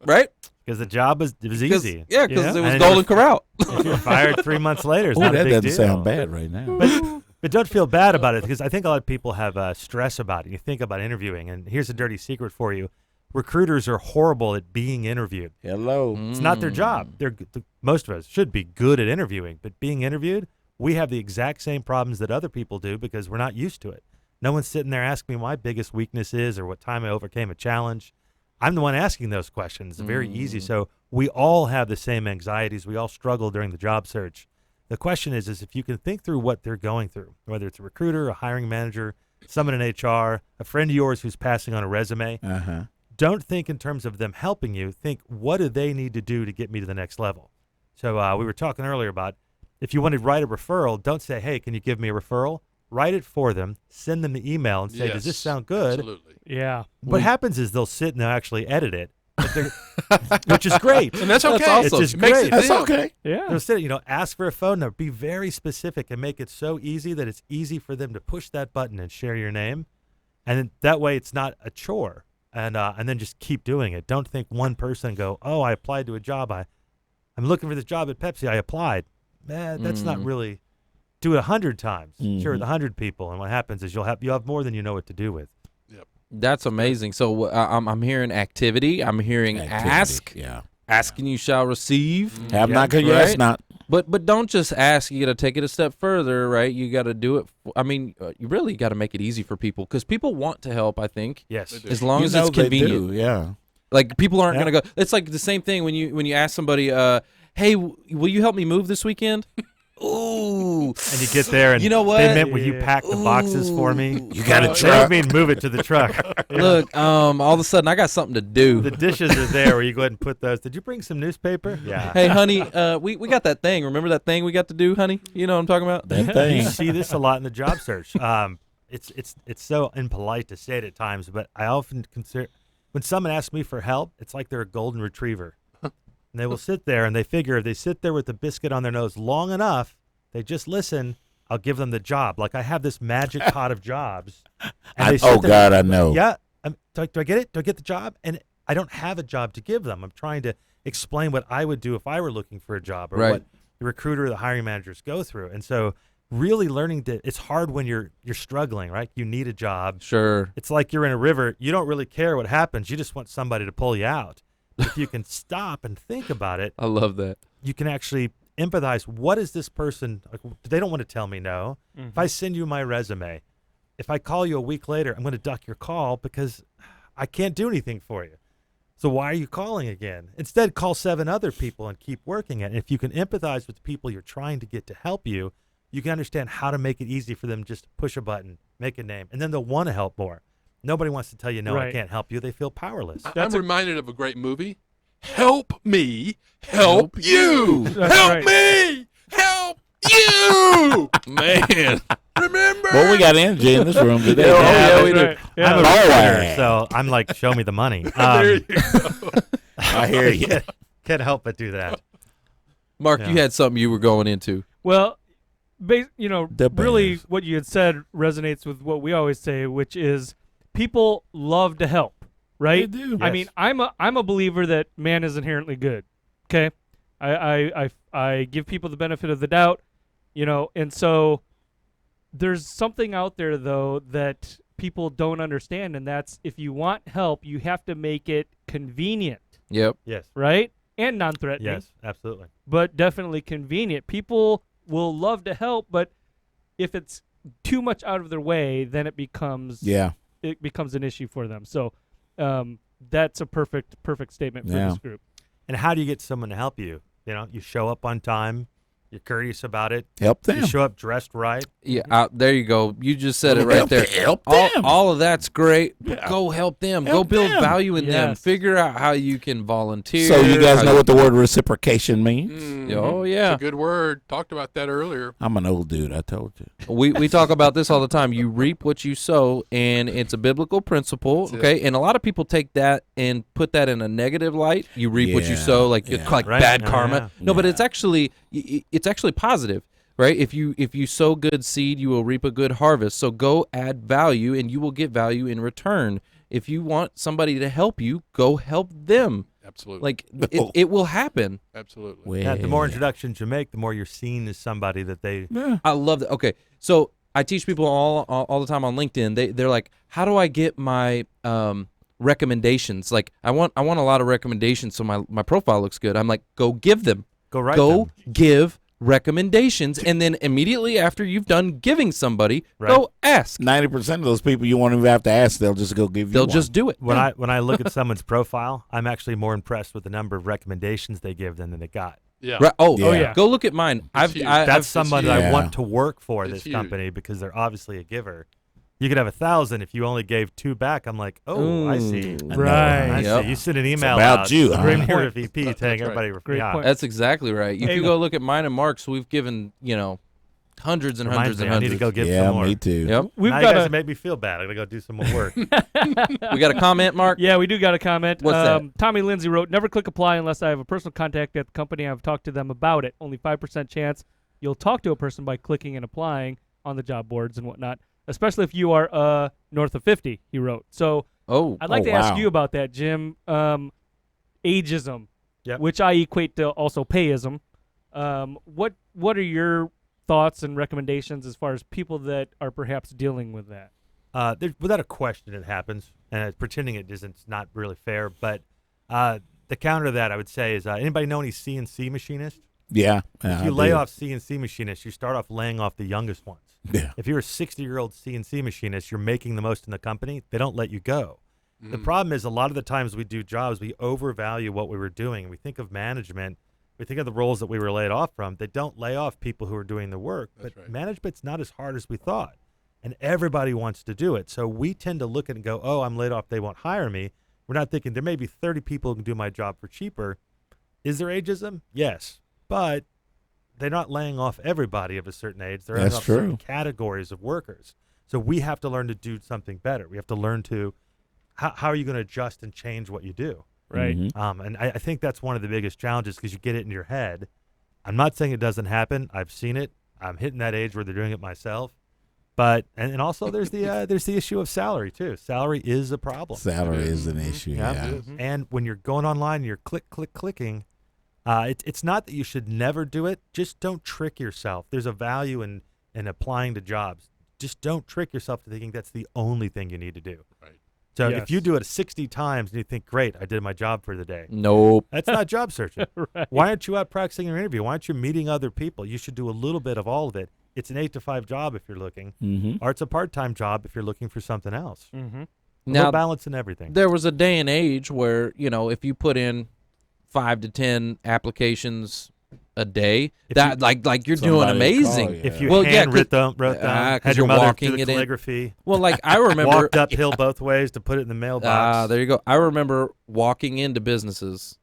right? because the job was easy. Yeah, because it was And Golden Corral. If you're fired 3 months later, it's Oh, not a that big doesn't deal. sound bad right now. But don't feel bad about it because I think a lot of people have stress about it. You think about interviewing, and here's a dirty secret for you. Recruiters are horrible at being interviewed. Hello. It's not their job. Most of us should be good at interviewing, but being interviewed, we have the exact same problems that other people do because we're not used to it. No one's sitting there asking me what my biggest weakness is or what time I overcame a challenge. I'm the one asking those questions. It's very easy. So we all have the same anxieties. We all struggle during the job search. The question is if you can think through what they're going through, whether it's a recruiter, a hiring manager, someone in HR, a friend of yours who's passing on a resume, don't think in terms of them helping you. Think, what do they need to do to get me to the next level? So we were talking earlier about if you want to write a referral, don't say, hey, can you give me a referral? Write it for them, send them the email and say, does this sound good? Absolutely. Yeah. What happens is they'll sit and they'll actually edit it, which is great. And that's okay. That's awesome. It's just It makes great. it That's feel- okay. Yeah. They'll sit, ask for a phone number. Be very specific and make it so easy that it's easy for them to push that button and share your name. And then that way it's not a chore. And then just keep doing it. Don't think one person and go, oh, I applied to a job. I'm looking for this job at Pepsi. I applied. That's not really. Do it 100 times. Share with 100 people, and what happens is you'll have more than you know what to do with. That's amazing. So I'm hearing activity. I'm hearing ask. Yeah. Asking you shall receive. Have not, because you ask not. But don't just ask. You got to take it a step further, right? You got to do it. You really got to make it easy for people because people want to help. I think. Yes. As long as it's convenient. Yeah. Like people aren't gonna go. It's like the same thing when you ask somebody, "Hey, will you help me move this weekend?" Ooh. And you get there, and you know what? They meant, will you pack the boxes for me? You got a They truck. mean move it to the truck. Look, all of a sudden I got something to do. The dishes are there where you go ahead and put those. Did you bring some newspaper? Yeah. Hey, honey, we got that thing. Remember that thing we got to do, honey? You know what I'm talking about? That You thing. see this a lot in the job search. It's so impolite to say it at times, but I often consider when someone asks me for help, it's like they're a golden retriever. And they will sit there and they figure if they sit there with the biscuit on their nose long enough, they just listen, I'll give them the job. Like I have this magic pot of jobs. And they sit there, God, I know. Yeah. Do I get it? Do I get the job? And I don't have a job to give them. I'm trying to explain what I would do if I were looking for a job or Right. what the recruiter or the hiring managers go through. And so really learning to, it's hard when you're struggling, right? You need a job. Sure. It's like you're in a river. You don't really care what happens. You just want somebody to pull you out. If you can stop and think about it, I love that. you can actually empathize. What is this person? Like, they don't want to tell me no. If I send you my resume, if I call you a week later, I'm going to duck your call because I can't do anything for you. So why are you calling again? Instead, call 7 other people and keep working it. And if you can empathize with the people you're trying to get to help you, you can understand how to make it easy for them. Just push a button, make a name, and then they'll want to help more. Nobody wants to tell you, no, I Right. can't help you. They feel powerless. I'm reminded of a great movie. Help me, help you. That's Help right. me, help you. Man. Remember? Well, we got energy in this room today. yeah, we do. Right. Yeah. I'm a Oh, recruiter, yeah. so I'm like, show me the money. There you go. I hear you. Can't help but do that. Mark, Yeah. you had something you were going into. Well, really, Bears. what you had said resonates with what we always say, which is people love to help, right? They do. I mean, I'm a believer that man is inherently good. Okay, I give people the benefit of the doubt, and so there's something out there though that people don't understand, and that's if you want help, you have to make it convenient, Yep. Yes. right? And non-threatening. Yes, absolutely. But definitely convenient. People will love to help, but if it's too much out of their way, then it becomes an issue for them. So that's a perfect statement for this group. And how do you get someone to help you? You show up on time. You're courteous about it. Help You them. show up dressed right. Yeah, there you go. You just said it right there. Help them. All of that's great. But go help them. Go Help build them. value in them. Yes. Figure out how you can volunteer. So you guys how know what the word reciprocation means? Oh, yeah. It's a good word. Talked about that earlier. I'm an old dude, I told you. We talk about this all the time. You reap what you sow, and it's a biblical principle, That's okay? And a lot of people take that and put that in a negative light. You reap what you Yeah, sow, like yeah. like Right. bad Yeah, karma. yeah. No, but Yeah. it's actually positive, right? If you sow good seed, you will reap a good harvest. So go add value, and you will get value in return. If you want somebody to help you, go help them. Absolutely. Like it will happen. Absolutely. Yeah, the more introductions you make, the more you're seen as somebody that they. I love that. Okay, so I teach people all the time on LinkedIn. They're like, how do I get my recommendations? Like, I want a lot of recommendations so my profile looks good. I'm like, go give them. Go write Go them. give recommendations, and then immediately after you've done giving somebody, go ask. 90% of those people you won't even have to ask, they'll just go give you They'll one. just do it. When I look at someone's profile, I'm actually more impressed with the number of recommendations they give than they got. Yeah. Right. Oh Yeah. yeah. Go look at mine. huge. That's someone that I huge. want to work for It's this huge. company because they're obviously a giver. You could have 1,000 if you only gave 2 back. I'm like, oh, I see. I know. Right. I Yep. see. You send an email about out. you, huh? Bring your VP That's saying right. everybody. Great yeah. point. That's exactly right. If Hey, you go look at mine and Mark's, we've given hundreds and Reminds hundreds me, and I need hundreds. to go get Yeah, some more. me too. Yep. We've Now you got guys a make me feel bad. I gotta go do some more work. We got a comment, Mark. Yeah, we do got a comment. What's that? Tommy Lindsay wrote, never click apply unless I have a personal contact at the company. I've talked to them about it. Only 5% chance you'll talk to a person by clicking and applying on the job boards and whatnot, especially if you are north of 50, he wrote. So I'd like to ask wow. you about that, Jim. Ageism, Yep. which I equate to also payism. What are your thoughts and recommendations as far as people that are perhaps dealing with that? Without a question, it happens, and pretending it isn't, it's not really fair. But the counter to that, I would say, is anybody know any CNC machinists? Yeah. If you lay off CNC machinists, you start off laying off the youngest ones. Yeah. If you're a 60-year-old CNC machinist, you're making the most in the company, they don't let you go. The problem is a lot of the times we do jobs, we overvalue what we were doing. We think of management, we think of the roles that we were laid off from. They don't lay off people who are doing the work, but management's not as hard as we thought, and everybody wants to do it. So we tend to look at it and go, oh, I'm laid off, they won't hire me. We're not thinking there may be 30 people who can do my job for cheaper. Is there ageism? Yes, but they're not laying off everybody of a certain age. They're laying off certain categories of workers. So we have to learn to do something better. We have to learn to how are you going to adjust and change what you do? Right. And I think that's one of the biggest challenges because you get it in your head. I'm not saying it doesn't happen. I've seen it. I'm hitting that age where they're doing it myself. But and also there's the issue of salary too. Salary is a problem. Salary is an issue. Yeah. And when you're going online, you're clicking. It's not that you should never do it. Just don't trick yourself. There's a value in applying to jobs. Just don't trick yourself to thinking that's the only thing you need to do. Right. So if you do it 60 times and you think, great, I did my job for the day. Nope. That's not job searching. Right. Why aren't you out practicing your interview? Why aren't you meeting other people? You should do a little bit of all of it. It's an 8 to 5 job if you're looking, or it's a part-time job if you're looking for something else. Now, balance in everything. There was a day and age where, if you put in 5 to 10 applications a day, like you're doing amazing. If you wrote down, had your mother do the calligraphy. Well, like I remember walked uphill both ways to put it in the mailbox. There you go. I remember walking into businesses,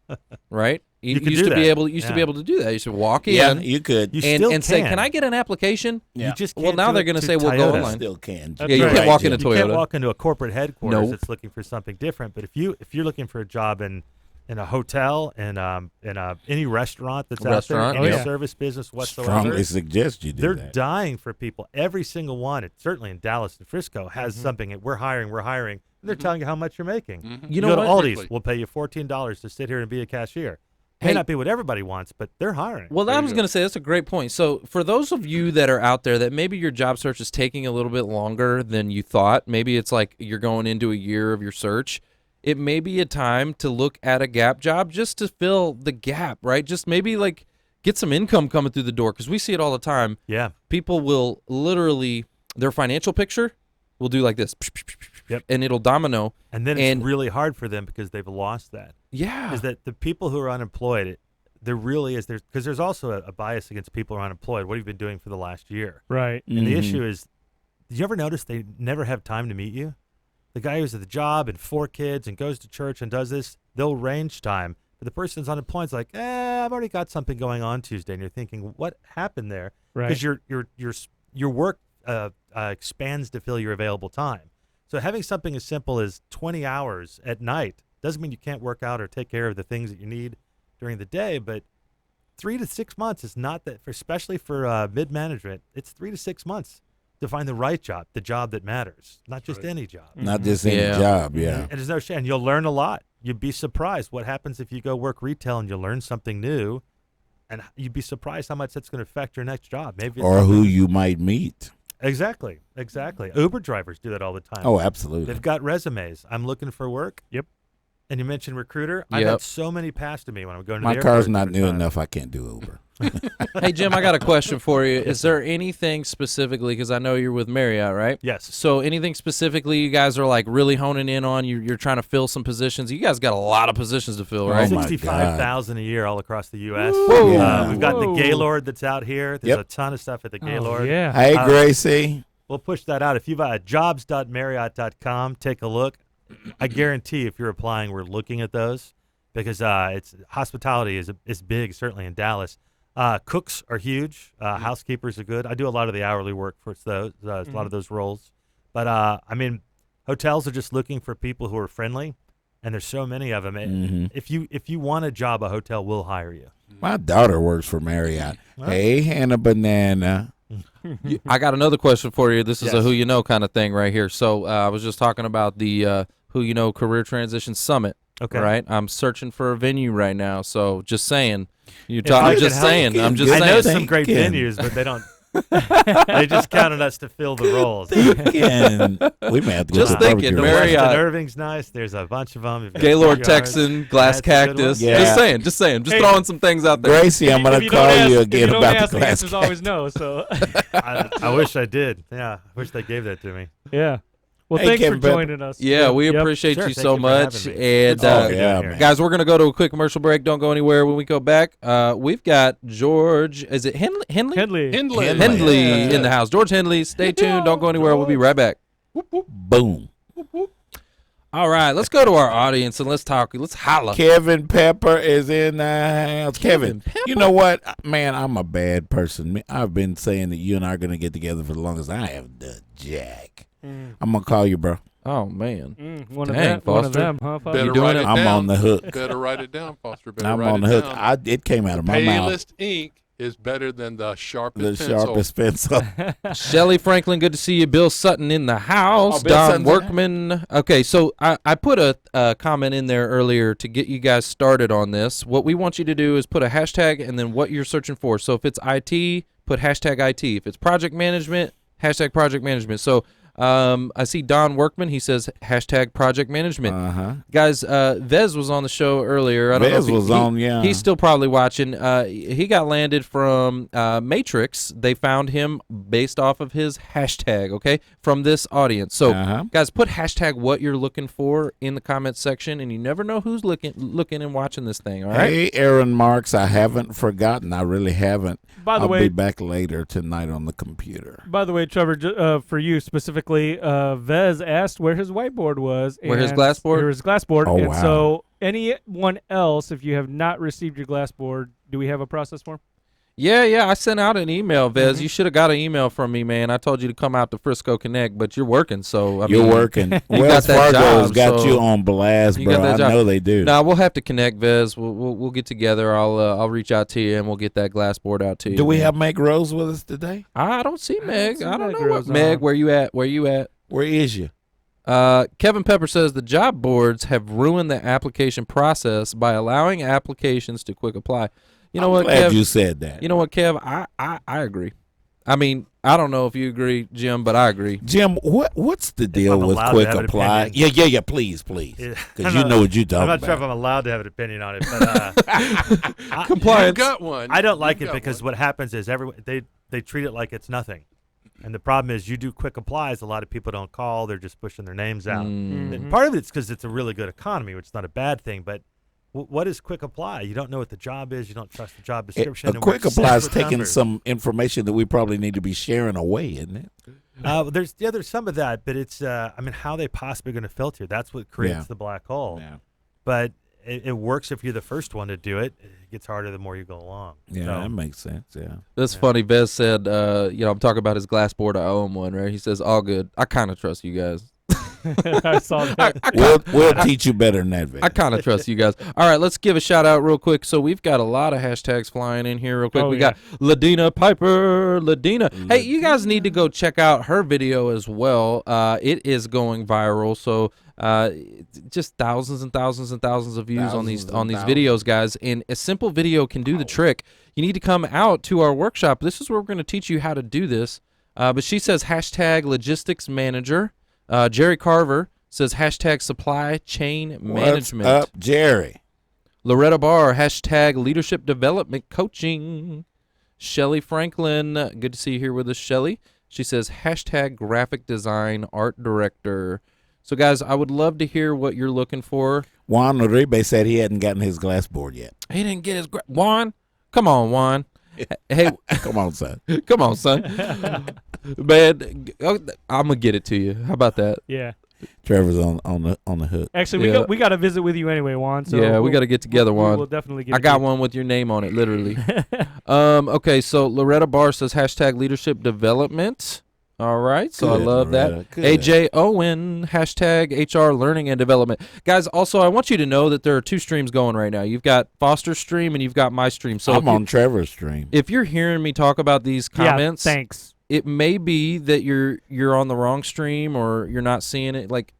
right? You used to be able to do that. You used to walk in. Yeah, you could. And say, "Can I get an application?" Yeah. You just well, now they're going to say, "Well, go online." Still can. Yeah, you can't walk into Toyota. You can't walk into a corporate headquarters that's looking for something different. But if you're looking for a job in a hotel and any restaurant that's out there, any service business whatsoever, strongly suggest you do they're that. dying for people. Every single one, certainly in Dallas and Frisco, has something. We're hiring. And they're telling you how much you're making. You know go to what? Aldi's, we'll pay you $14 to sit here and be a cashier. May not be what everybody wants, but they're hiring. Well, I was going to say that's a great point. So for those of you that are out there that maybe your job search is taking a little bit longer than you thought, maybe it's like you're going into a year of your search, it may be a time to look at a gap job just to fill the gap, right? Just maybe like get some income coming through the door because we see it all the time. Yeah. People will literally, their financial picture will do like this, and it'll domino. And then it's really hard for them because they've lost that. Yeah. Is that the people who are unemployed, there really is, because there's also a bias against people who are unemployed. What have you been doing for the last year? Right. And the issue is, did you ever notice they never have time to meet you? The guy who's at the job and 4 kids and goes to church and does this, they'll arrange time. But the person who's unemployed is like, I've already got something going on Tuesday. And you're thinking, what happened there? Right. Because your work expands to fill your available time. So having something as simple as 20 hours at night doesn't mean you can't work out or take care of the things that you need during the day, but 3 to 6 months is not that, especially for mid-management, it's 3 to 6 months to find the right job, the job that matters, not just any job. Not just any job, yeah. And there's no shame. You'll learn a lot. You'd be surprised what happens if you go work retail and you learn something new, and you'd be surprised how much that's going to affect your next job. Maybe or who you might meet. Exactly. Uber drivers do that all the time. Oh, absolutely. They've got resumes. I'm looking for work. Yep. And you mentioned recruiter. I've had so many pass to me when I'm going to my the car's airport not new enough. I can't do Uber. Hey, Jim, I got a question for you. Is there anything specifically, because I know you're with Marriott, right? Yes. So anything specifically you guys are like really honing in on? You're trying to fill some positions. You guys got a lot of positions to fill, right? 65,000 a year all across the U.S. Yeah. We've got the Gaylord that's out here. There's a ton of stuff at the Gaylord. Yeah. Hey, Gracie. We'll push that out. If you've jobs.marriott.com, take a look. I guarantee if you're applying, we're looking at those because it's hospitality is big, certainly in Dallas. Cooks are huge. Housekeepers are good. I do a lot of the hourly work for those, a lot of those roles. But, I mean, hotels are just looking for people who are friendly, and there's so many of them. If you want a job, a hotel will hire you. My daughter works for Marriott. Hey, Hannah Banana. I got another question for you. This is a who you know kind of thing right here. So I was just talking about the Who You Know Career Transition Summit. Okay. Right? I'm searching for a venue right now. So just saying. I'm just saying. I know some great venues, but they don't They just counted us to fill the roles. We may have to Just go to thinking, barbecue. Marriott. Weston Irving's nice. There's a bunch of them. Gaylord Texan, Glass Cactus. Yeah. Just saying. Just Hey, throwing some things out there. Gracie, I'm If going you to don't call ask- you if again you don't about ask, the the glass answer's always no. So I wish I did. Yeah, I wish they gave that to me. yeah. Well, Hey, thanks Kevin for Pepper. joining us. Yeah, we Yep. appreciate Sure, you thank so you for much. having me. And Oh, yeah, man. guys, we're gonna go to a quick commercial break. Don't go anywhere. When we go back, we've got George. Is it Henley? Henley. Henley Yeah. in the house. George Henley. Stay tuned. Don't go anywhere. We'll be right back. Boom. All right, let's go to our audience and let's talk. Let's holla. Kevin Pepper is in the house. Kevin, Pepper? you know what? Man, I'm a bad person. I've been saying that you and I are going to get together for the longest. I have done jack. I'm going to call you, bro. Oh man. One Dang, of them. One of Foster. them, huh? Foster? Better You doing write it? it I'm down. on the hook. Better write it down, Foster. Better I'm write on it the hook. down. It came out of my mouth. Payless ink is better than the The sharpest pencil. sharpest pencil. Shelly Franklin, good to see you. Bill Sutton in the house. Oh, Bill Don Sutton's in the Workman. Okay, so I put a comment in there earlier to get you guys started on this. What we want you to do is put a hashtag and then what you're searching for. So if it's IT, put hashtag IT. If it's project management, hashtag project management. So I see Don Workman. He says hashtag project management. Guys, Vez was on the show earlier. I don't know Vez if was on, yeah. He's still probably watching. He got landed from Matrix. They found him based off of his hashtag, okay, from this audience. So, guys, put hashtag what you're looking for in the comments section, and you never know who's looking and watching this thing, all right? Hey, Aaron Marks, I haven't forgotten. I really haven't. By the I'll way, be back later tonight on the computer. By the way, Trevor, for you specifically, Vez asked where his whiteboard was. Where his and- glass board? Where his glass board. Oh, and wow. so anyone else, if you have not received your glass board, do we have a process for him? Yeah, I sent out an email, Vez. You should have got an email from me, man. I told you to come out to Frisco Connect, but you're working, so You're mean, working. got Wells that Fargo's job, got so you on blast, you bro. got that I job. know they do. Nah, we'll have to connect, Vez. We'll get together. I'll reach out to you and we'll get that glass board out to you. Do we man. have Meg Rose with us today? I don't see Meg. see I don't Meg know what Rose Meg. on. Where you at? Where you at? Where is you? Kevin Pepper says the job boards have ruined the application process by allowing applications to quick apply. You know I'm what, glad Kev? you said that. You know what, Kev? I agree. I mean, I don't know if you agree, Jim, but I agree. Jim, what's the deal I'm with allowed to quick have an apply? opinion. Yeah, please. Yeah, Because you know what you're talking I'm not about. sure if I'm allowed to have an opinion on it, but You've got one. I don't like You've it got because one. what happens is they treat it like it's nothing. And the problem is you do quick applies, a lot of people don't call, they're just pushing their names out. And part of it's because it's a really good economy, which is not a bad thing, but what is quick apply? You don't know what the job is, you don't trust the job description. A and quick we're apply is obsessed with taking numbers. some information that we probably need to be sharing away, isn't it? There's some of that, but it's how are they possibly going to filter? That's what creates Yeah. the black hole. Yeah. But it works if you're the first one to do it. It gets harder the more you go along. Yeah, So- that makes sense. Yeah. That's funny. Vez said, I'm talking about his glass board. I own one, right? He says, all good. I kind of trust you guys. I saw that. We'll teach you better than that, Vic. I kind of trust you guys. All right, let's give a shout out real quick. So we've got a lot of hashtags flying in here real quick. Oh, we yeah. got Ladina Piper. Ladina. Hey, you guys need to go check out her video as well. It is going viral. So just thousands and thousands and thousands of views on these videos, guys. And a simple video can do the trick. You need to come out to our workshop. This is where we're going to teach you how to do this. But she says hashtag logistics manager. Jerry Carver says hashtag supply chain management. What's up, Jerry? Loretta Barr, hashtag leadership development coaching. Shelly Franklin, good to see you here with us, Shelly. She says hashtag graphic design art director. So, guys, I would love to hear what you're looking for. Juan Uribe said he hadn't gotten his glass board yet. He didn't get his Juan. Come on, Juan. Hey, Come on, son. come on, son. Man, I'm gonna get it to you. How about that? Yeah. Trevor's on the hook. Actually, Yeah. we got to visit with you anyway, Juan. So Yeah, we got to get together, Juan. We'll definitely get. I got one with your name on it, literally. Okay, so Loretta Barr says hashtag leadership development. All right, so Good, I love Loretta, that. good. AJ Owen, hashtag HR learning and development. Guys, also, I want you to know that there are two streams going right now. You've got Foster's stream and you've got my stream. So I'm on Trevor's stream. if you're hearing me talk about these comments, Yeah, thanks. it may be that you're on the wrong stream or you're not seeing it. Like,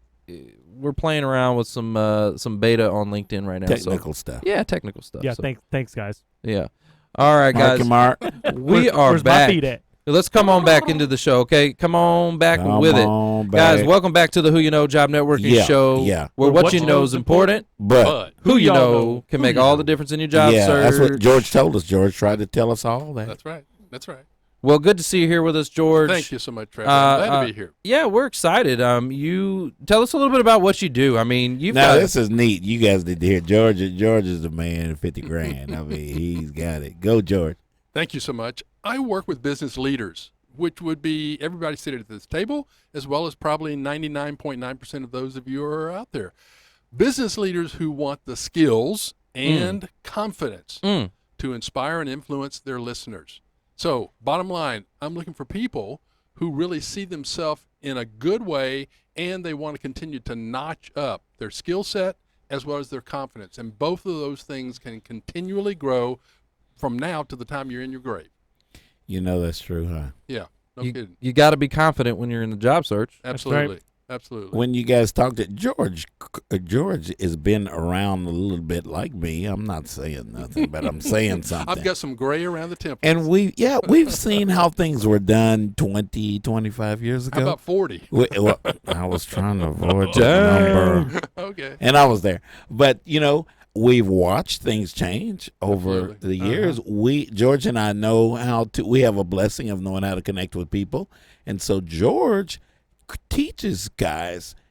we're playing around with some beta on LinkedIn right now. Technical so, stuff. Yeah, technical stuff. Yeah, so, thanks, guys. Yeah. All right, guys. Mark. We are Where's back. my feet at? Let's come on back into the show, okay? Come on back with it. Guys, welcome back to the Who You Know Job Networking Show. Yeah. Where what you know is important, but who you know can make all the difference in your job search. That's what George told us. George tried to tell us all that. That's right. That's right. Well, good to see you here with us, George. Thank you so much, Trevor. I'm glad to be here. Yeah, we're excited. You tell us a little bit about what you do. I mean, this is neat. You guys need to hear George. George is the man, 50 grand. I mean, he's got it. Go, George. Thank you so much. I work with business leaders, which would be everybody sitting at this table, as well as probably 99.9% of those of you who are out there. Business leaders who want the skills and confidence to inspire and influence their listeners. So, bottom line, I'm looking for people who really see themselves in a good way, and they want to continue to notch up their skill set as well as their confidence. And both of those things can continually grow from now to the time you're in your grave. You know that's true, huh? Yeah, no kidding. You got to be confident when you're in the job search. Absolutely. Right. Absolutely. When you guys talk to George has been around a little bit like me. I'm not saying nothing, but I'm saying something. I've got some gray around the temples. And we've seen how things were done 20, 25 years ago. How about 40? I was trying to avoid that number. Okay. And I was there. But, we've watched things change over the years. George and I know we have a blessing of knowing how to connect with people. And so George teaches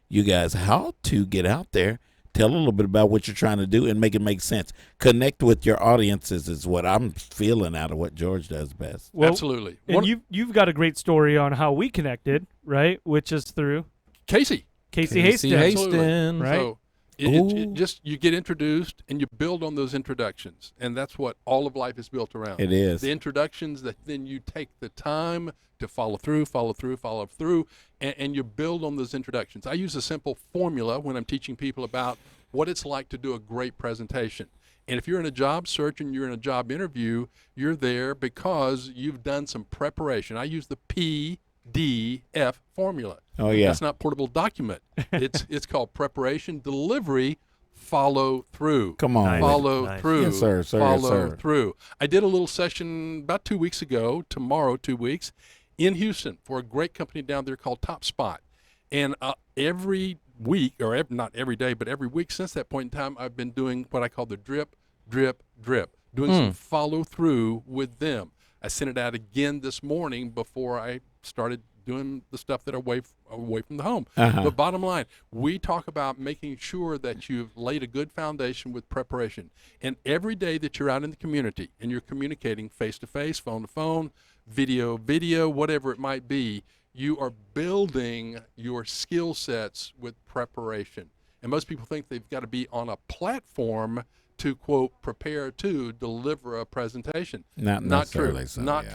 you guys how to get out there, tell a little bit about what you're trying to do, and make it make sense. Connect with your audiences is what I'm feeling out of what George does best. Well, absolutely. And you've got a great story on how we connected, right? Which is through Casey Hastings. Hastings. Right. So it just you get introduced and you build on those introductions, and that's what all of life is built around. It is the introductions that then you take the time to follow through, and you build on those introductions. I use a simple formula when I'm teaching people about what it's like to do a great presentation. And if you're in a job search and you're in a job interview, you're there because you've done some preparation. I use the PDF formula. Oh yeah. That's not portable document. It's called preparation, delivery, follow through. Come on. Follow through. Yes, sir. Follow through. I did a little session about 2 weeks ago, tomorrow, 2 weeks, in Houston for a great company down there called Top Spot. And every week, or not every day, but every week since that point in time, I've been doing what I call the drip, drip, drip, doing some follow through with them. I sent it out again this morning before I started doing the stuff that are away from the home. But bottom line, we talk about making sure that you've laid a good foundation with preparation. And every day that you're out in the community and you're communicating face-to-face, phone-to-phone, video, whatever it might be, you are building your skill sets with preparation. And most people think they've got to be on a platform to, quote, prepare to deliver a presentation. Not true. So, Not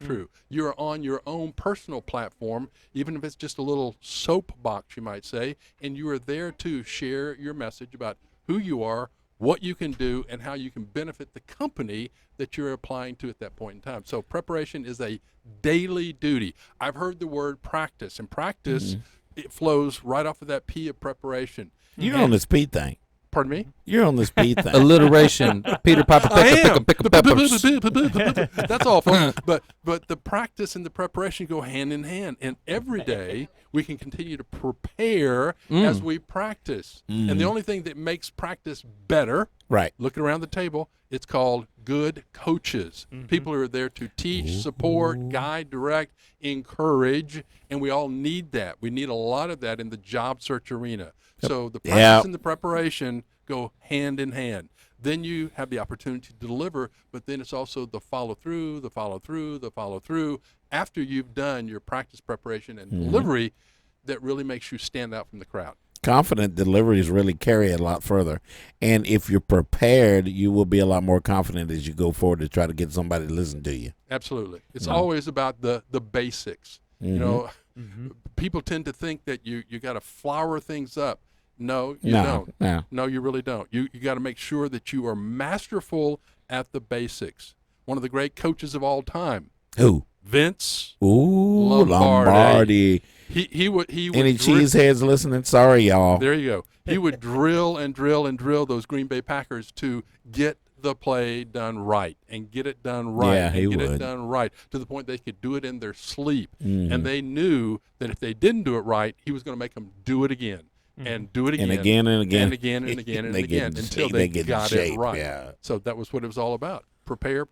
true. You're on your own personal platform, even if it's just a little soapbox, you might say, and you are there to share your message about who you are, what you can do, and how you can benefit the company that you're applying to at that point in time. So preparation is a daily duty. I've heard the word practice, and practice, it flows right off of that P of preparation. You're on this P thing. Pardon me? You're on this P thing. Alliteration. Peter Piper pick a peppers. That's all, folks. But the practice and the preparation go hand in hand. And every day we can continue to prepare as we practice. And the only thing that makes practice better, right? Looking around the table, it's called good coaches. People who are there to teach, support, guide, direct, encourage, and we all need that. We need a lot of that in the job search arena. So the practice and the preparation go hand in hand. Then you have the opportunity to deliver, but then it's also the follow through after you've done your practice, preparation, and delivery that really makes you stand out from the crowd. Confident deliveries really carry it a lot further. And if you're prepared, you will be a lot more confident as you go forward to try to get somebody to listen to you. Absolutely. It's always about the basics. You know, people tend to think that you got to flower things up. No, you don't. No, you really don't. You got to make sure that you are masterful at the basics. One of the great coaches of all time. Who? Vince Lombardi. He would Any cheeseheads listening? Sorry, y'all. There you go. He would drill and drill and drill those Green Bay Packers to get the play done right and get it done right Yeah, he and get would. it done right to the point they could do it in their sleep. Mhm. And they knew that if they didn't do it right, he was going to make them do it again and do it again And again and again. and again and again and They get again in until shape. they They get in got shape, it right. yeah. So that was what it was all about. Prepare.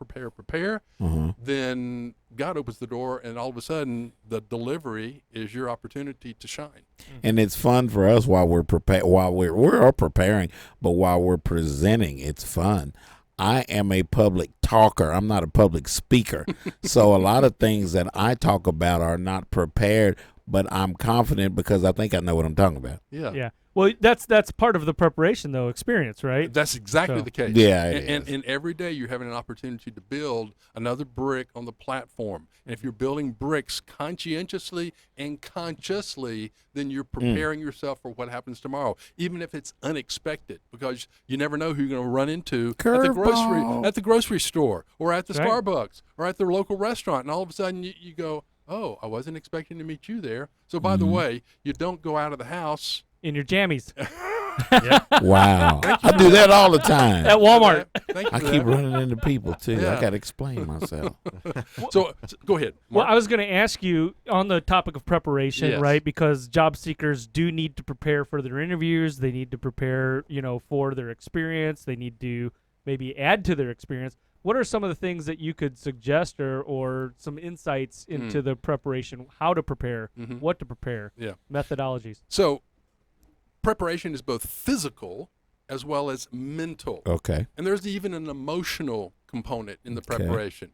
Mhm. Then God opens the door, and all of a sudden, the delivery is your opportunity to shine. And it's fun for us while we're we're all preparing, but while we're presenting, it's fun. I am a public talker. I'm not a public speaker. So a lot of things that I talk about are not prepared, but I'm confident because I think I know what I'm talking about. Yeah. Yeah. Well, that's part of the preparation, though, experience, right? That's exactly So- the case. Yeah, it and every day you're having an opportunity to build another brick on the platform. And if you're building bricks conscientiously and consciously, then you're preparing yourself for what happens tomorrow, even if it's unexpected, because you never know who you're going to run into Curveball. at the grocery store or at the Right. Starbucks or at the local restaurant. And all of a sudden you go, oh, I wasn't expecting to meet you there. So by the way, you don't go out of the house. In your jammies Wow. I do that all the time. at Walmart. Thank you I for keep that. running into people, too. Yeah. I got to explain myself. So go ahead. Well, Mark. I was going to ask you on the topic of preparation, Yes. right? Because job seekers do need to prepare for their interviews. They need to prepare, for their experience. They need to maybe add to their experience. What are some of the things that you could suggest or some insights into the preparation, how to prepare, what to prepare, Yeah. methodologies? So preparation is both physical as well as mental. Okay. And there's even an emotional component in the preparation.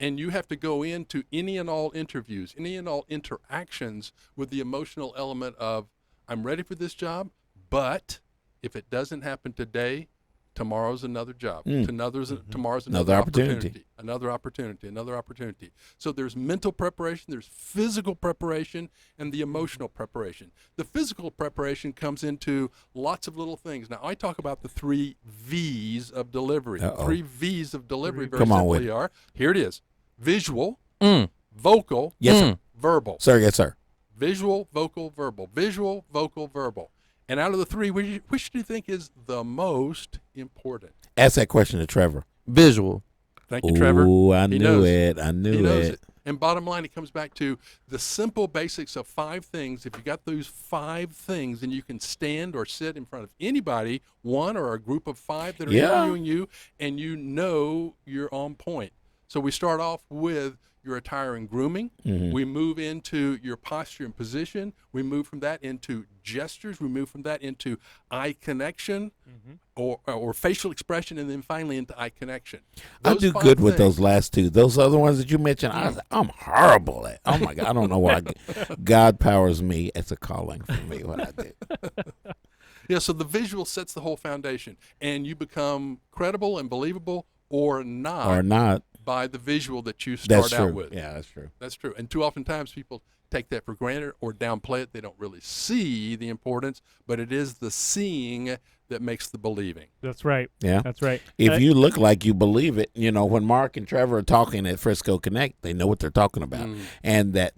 And you have to go into any and all interviews, any and all interactions with the emotional element of, I'm ready for this job, but if it doesn't happen today, tomorrow's another job. Tomorrow's another opportunity. Another opportunity. So there's mental preparation, there's physical preparation, and the emotional preparation. The physical preparation comes into lots of little things. Now, I talk about the 3 V's of delivery. Uh-oh. 3 V's of delivery very Come on with simply are, here it is, visual, Mm. vocal, Yes, sir. verbal. Sir, yes, sir. Visual, vocal, verbal. Visual, vocal, verbal. And out of the 3, which do you think is the most important? Ask that question to Trevor. Visual. Thank you, Trevor. Ooh, I He knew knows. it. I He knew knows it. it. And bottom line, it comes back to the simple basics of 5 things. If you got those 5 things, then you can stand or sit in front of anybody, one or a group of 5 that are Yeah. interviewing you, and you know you're on point. So we start off with your attire and grooming. Mm-hmm. We move into your posture and position. We move from that into gestures. We move from that into eye connection or facial expression, and then finally into eye connection. I Those do 5 good with things- those last 2. Those other ones that you mentioned, I'm horrible at. Oh, my God. I don't know why. God powers me. It's a calling for me, what I do. Yeah, so the visual sets the whole foundation, and you become credible and believable or not, Or not. by the visual that you start That's out true. with. Yeah, that's true. That's true. And too often times people take that for granted or downplay it. They don't really see the importance, but it is the seeing that makes the believing. That's right. Yeah. That's right. If you look like you believe it, when Mark and Trevor are talking at Frisco Connect, they know what they're talking about. And that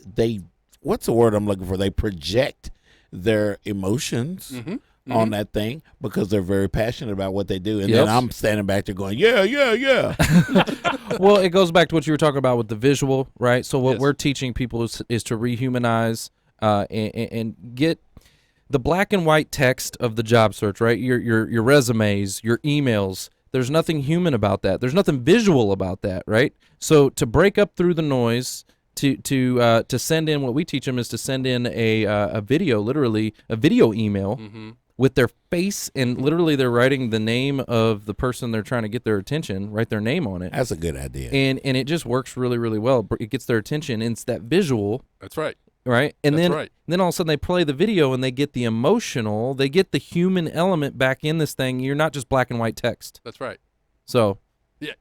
they, what's the word I'm looking for? They project their emotions on that thing because they're very passionate about what they do. And Yes. then I'm standing back there going, yeah. Well, it goes back to what you were talking about with the visual, right? So what Yes. we're teaching people is to rehumanize and get the black and white text of the job search, right? Your resumes, your emails. There's nothing human about that. There's nothing visual about that, right? So to break up through the noise, to send in, what we teach them is to send in a video, literally a video email with their face, and literally they're writing the name of the person they're trying to get their attention, write their name on it. That's a good idea. And it just works really, really well. It gets their attention, and it's that visual, That's right. right? And That's then right. then all of a sudden they play the video and they get the emotional, they get the human element back in this thing. You're not just black and white text. That's right. So Yeah,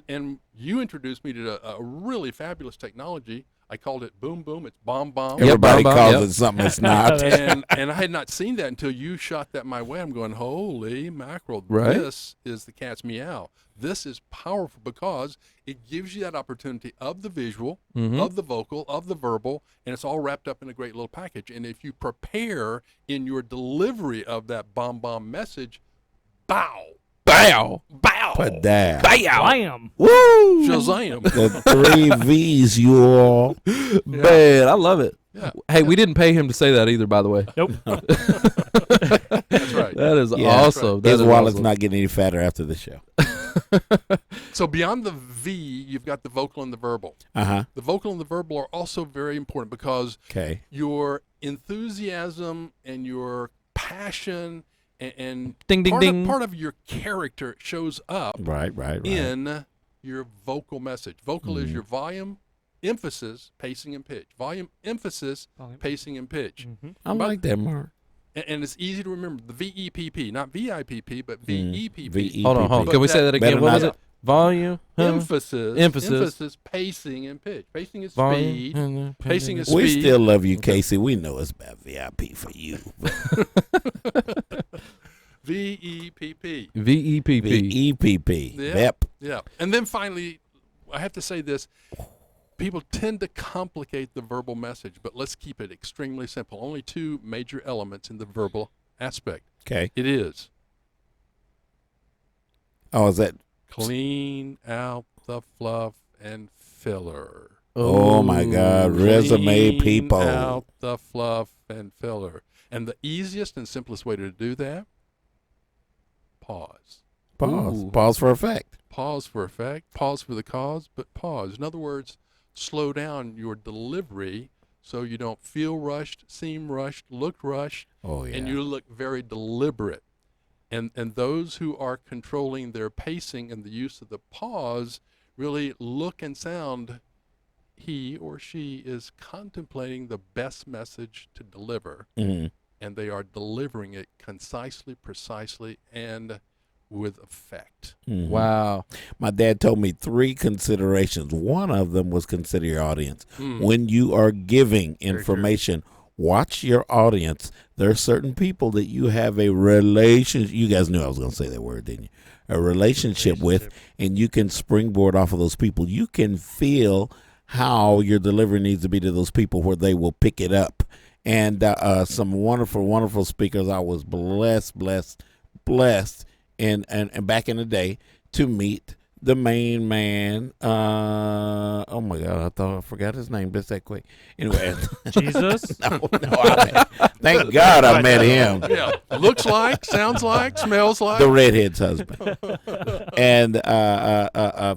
and you introduced me to a really fabulous technology. I called it Boom Boom. It's Bomb Bomb. Yep. Everybody Bomb, calls yep. it something it's not. and I had not seen that until you shot that my way. I'm going, holy mackerel! Right. This is the cat's meow. This is powerful because it gives you that opportunity of the visual, of the vocal, of the verbal, and it's all wrapped up in a great little package. And if you prepare in your delivery of that bomb message, bow, Bow. Bow. Put down. Bam. Woo! Shazam. The 3 V's, you all. Man, I love it. Yeah. Hey, we didn't pay him to say that either, by the way. Nope. That's right. That is Yeah. awesome. That His is wallet's awesome. not getting any fatter after the show. So beyond the V, you've got the vocal and the verbal. Uh-huh. The vocal and the verbal are also very important because Okay. your enthusiasm and your passion and Ding, ding, part, ding. Of, part of your character shows up Right. in your vocal message. Vocal is your volume, emphasis, pacing, and pitch. Volume, emphasis, pacing, and pitch. I like that, Mark. And it's easy to remember. The VEPP, not VIPP, but VEPP. VEPP. Hold on. But Can we say that again? Better What was not- it? Volume. Emphasis, pacing, and pitch. Pacing is speed. Volume. Pacing is We speed. still love you, Casey. We know it's about VIP for you. VEPP. VEPP. VEPP. Yeah. Yep. Yeah. And then finally, I have to say this. People tend to complicate the verbal message, but let's keep it extremely simple. Only 2 major elements in the verbal aspect. Okay. It is Oh, is that? clean out the fluff and filler. Oh my God. Resume Clean people. out the fluff and filler. And the easiest and simplest way to do that, pause. Pause. Ooh. Pause for effect. Pause for effect, pause for the cause, but pause. In other words, slow down your delivery so you don't feel rushed, seem rushed, look rushed, Oh, yeah. and you look very deliberate. And those who are controlling their pacing and the use of the pause really look and sound, he or she is contemplating the best message to deliver, Mhm. and they are delivering it concisely, precisely, and with effect. Mhm. Wow. My dad told me 3 considerations. One of them was consider your audience. Mm. When you are giving true. information, watch your audience. There are certain people that you have a relationship. You guys knew I was going to say that word, didn't you? A relationship with, and you can springboard off of those people. You can feel how your delivery needs to be to those people where they will pick it up. And some wonderful, wonderful speakers. I was blessed, and back in the day to meet the main man. Oh my God, I forgot his name just that quick. Anyway, Jesus. Thank God I met him. Yeah, looks like, sounds like, smells like. The redhead's husband. And I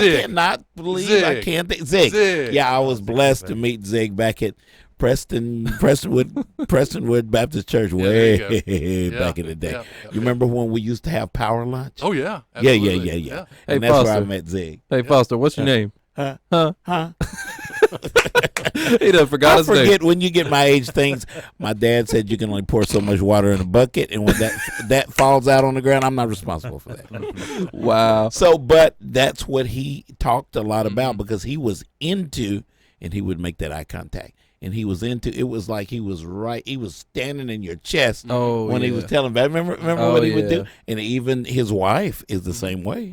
Zig. cannot believe I Zig. can't think Zig. Zig. Yeah, I was blessed to meet Zig back at Prestonwood Baptist Church there way you go. back in the day. Yeah. You remember when we used to have power lunch? Oh yeah. Yeah. Absolutely. And Hey, that's where I Foster. met Zig. Hey, Foster, what's your name? Huh? He done forgot I his name. forget when you get my age things. My dad said you can only pour so much water in a bucket, and when that falls out on the ground, I'm not responsible for that. Wow. So, but that's what he talked a lot about because he was into, and he would make that eye contact. And he was into. It was like he was right. He was standing in your chest when he was telling. Remember what he would do. And even his wife is the same way.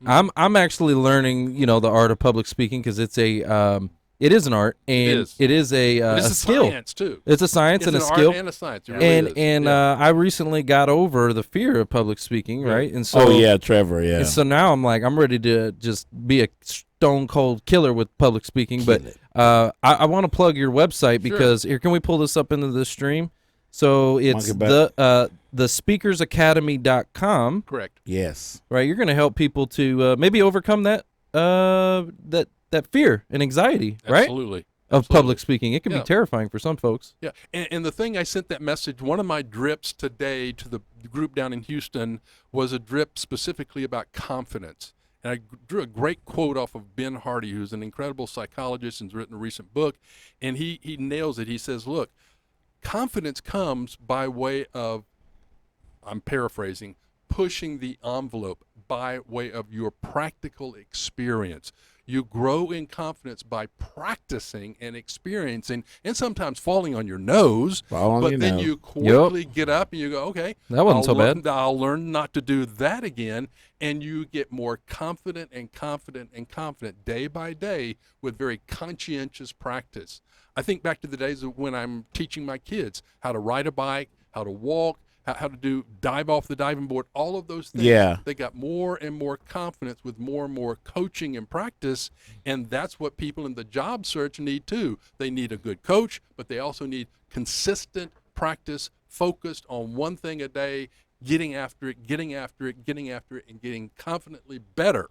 I'm actually learning, the art of public speaking because it's it is an art and it is a skill. Science too. It's a science and a an skill. art and a science. It really is. I recently got over the fear of public speaking, right? And so Trevor, yeah. And so now I'm ready to just be a stone cold killer with public speaking. But I want to plug your website because here, can we pull this up into the stream? So it's thespeakersacademy.com. Correct. Yes. Right, you're going to help people to maybe overcome that fear and anxiety, right? Absolutely. Of public speaking. It can be Yeah. terrifying for some folks. Yeah, and the thing I sent that message, one of my drips today to the group down in Houston was a drip specifically about confidence. And I drew a great quote off of Ben Hardy, who's an incredible psychologist and has written a recent book, and he nails it. He says, look, confidence comes by way of, I'm paraphrasing, pushing the envelope by way of your practical experience. You grow in confidence by practicing and experiencing and sometimes falling on your nose. But then you quickly get up and you go, okay, that wasn't so bad. I'll learn not to do that again. And you get more confident and confident and confident day by day with very conscientious practice. I think back to the days of when I'm teaching my kids how to ride a bike, how to walk, how to dive off the diving board, all of those things. Yeah. They got more and more confidence with more and more coaching and practice, and that's what people in the job search need too. They need a good coach, but they also need consistent practice, focused on one thing a day, getting after it, and getting confidently better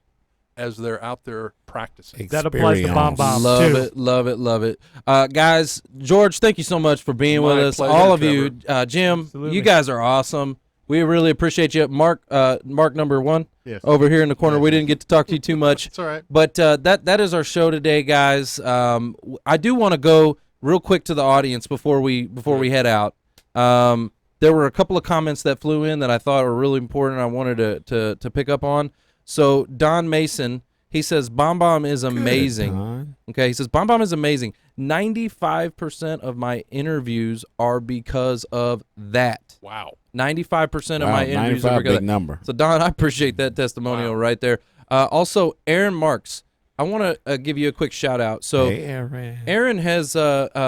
as they're out there practicing. That applies to Bomb Bomb too. Love it. Guys, George, thank you so much for being with us. Pleasure, all of Trevor. you, Jim, Absolutely. you guys are awesome. We really appreciate you. Mark number 1 Yes. over here in the corner. We didn't get to talk to you too much. It's all right. But that is our show today, guys. I do want to go real quick to the audience before we head out. There were a couple of comments that flew in that I thought were really important. I wanted to pick up on. So Don Mason, he says Bomb Bomb is amazing. Don. Okay, he says Bomb Bomb is amazing. 95% of my interviews are because of that. Wow. 95% of Wow, my interviews 95, are because of big that. number. So Don, I appreciate that testimonial right there. Also, Aaron Marks, I want to give you a quick shout out. So Hey, Aaron. Aaron has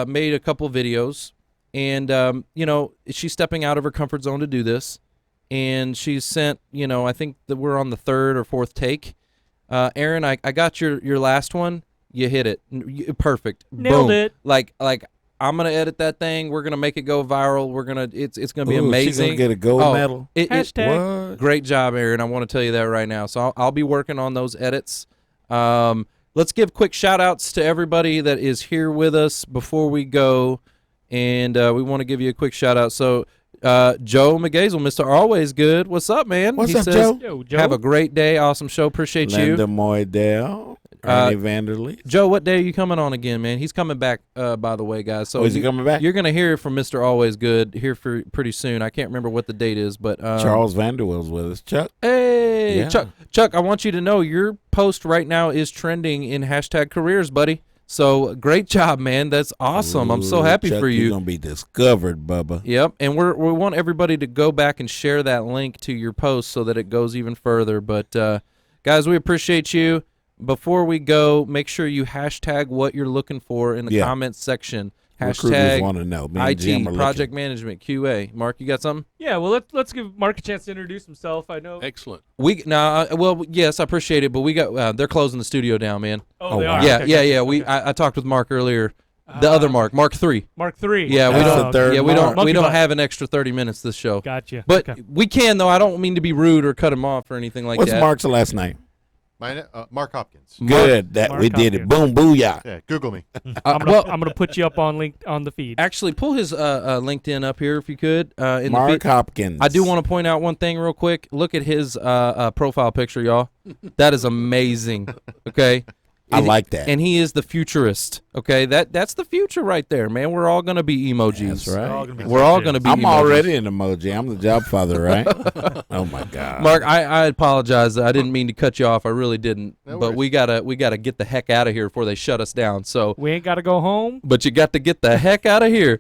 made a couple videos, and she's stepping out of her comfort zone to do this. And she's sent, I think that we're on the 3rd or 4th take. Aaron, I got your last one. You hit it. Perfect. Nailed Boom. it. Like I'm gonna edit that thing. We're gonna make it go viral. It's gonna be amazing. She's gonna get a gold medal. Hashtag. What? Great job, Aaron. I want to tell you that right now. So I'll be working on those edits. Let's give quick shout outs to everybody that is here with us before we go. And we want to give you a quick shout out. So Joe McGazel, Mr. Always Good. What's up, man? What's He up, says, Joe? Yo, Joe. Have a great day. Awesome show. Appreciate Linda you. Moydell. Ernie Vanderlee. Joe, what day are you coming on again, man? He's coming back, by the way, guys. So Oh, is he coming back? You're going to hear from Mr. Always Good here for pretty soon. I can't remember what the date is, but Charles Vanderwell's with us. Chuck. Hey, Yeah. Chuck, I want you to know your post right now is trending in #careers, buddy. So great job, man. That's awesome. I'm so Ooh, happy Chuck, for you. You're going to be discovered, Bubba. Yep, and we want everybody to go back and share that link to your post so that it goes even further. But guys, we appreciate you. Before we go, make sure you hashtag what you're looking for in the comments section. Recruiters want to know. Me and Jim IT, are project management, QA. Mark, you got something? Yeah, well, let's give Mark a chance to introduce himself. I know. Excellent. Yes, I appreciate it, but we got they're closing the studio down, man. Oh, they wow. are. Yeah, Okay, yeah. okay. I talked with Mark earlier. The other Mark 3. Mark 3. Yeah, we That's don't. the third Yeah, we Mark. don't. We Monkey don't butt. have an extra 30 minutes this show. Gotcha. But Okay. we can though. I don't mean to be rude or cut him off or anything like What's that. Mark's last name? Mark Hopkins. Good. That Mark we did it. Hopkins. Boom, booyah. Yeah, Google me. I'm gonna put you up on the feed. Actually, pull his LinkedIn up here if you could. In the Mark feed. Hopkins. I do want to point out one thing real quick. Look at his profile picture, y'all. That is amazing. Okay. I like that. And he is the futurist. Okay, that's the future right there, man. We're all gonna be emojis. That's right. We're all gonna be. I'm emojis. already an emoji. I'm the job father, right? Oh my God. Mark, I apologize. I didn't mean to cut you off. I really didn't. No but we gotta get the heck out of here before they shut us down. So, We ain't got to go home. but you got to get the heck out of here.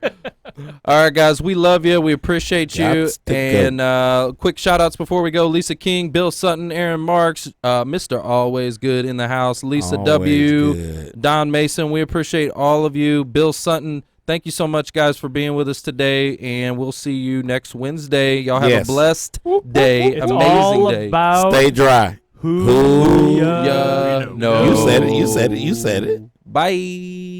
All right, guys, we love you. We appreciate you. Gots to And quick shout outs before we go: Lisa King, Bill Sutton, Aaron Marks, Mr. Always Good in the house, Lisa Always W, good. Don Mason. We appreciate all of you. Bill Sutton. Thank you so much, guys, for being with us today, and we'll see you next Wednesday. Y'all have Yes. a blessed day, It's amazing all day. about Stay dry. who Yeah, no. You said it. You said it. You said it. Bye.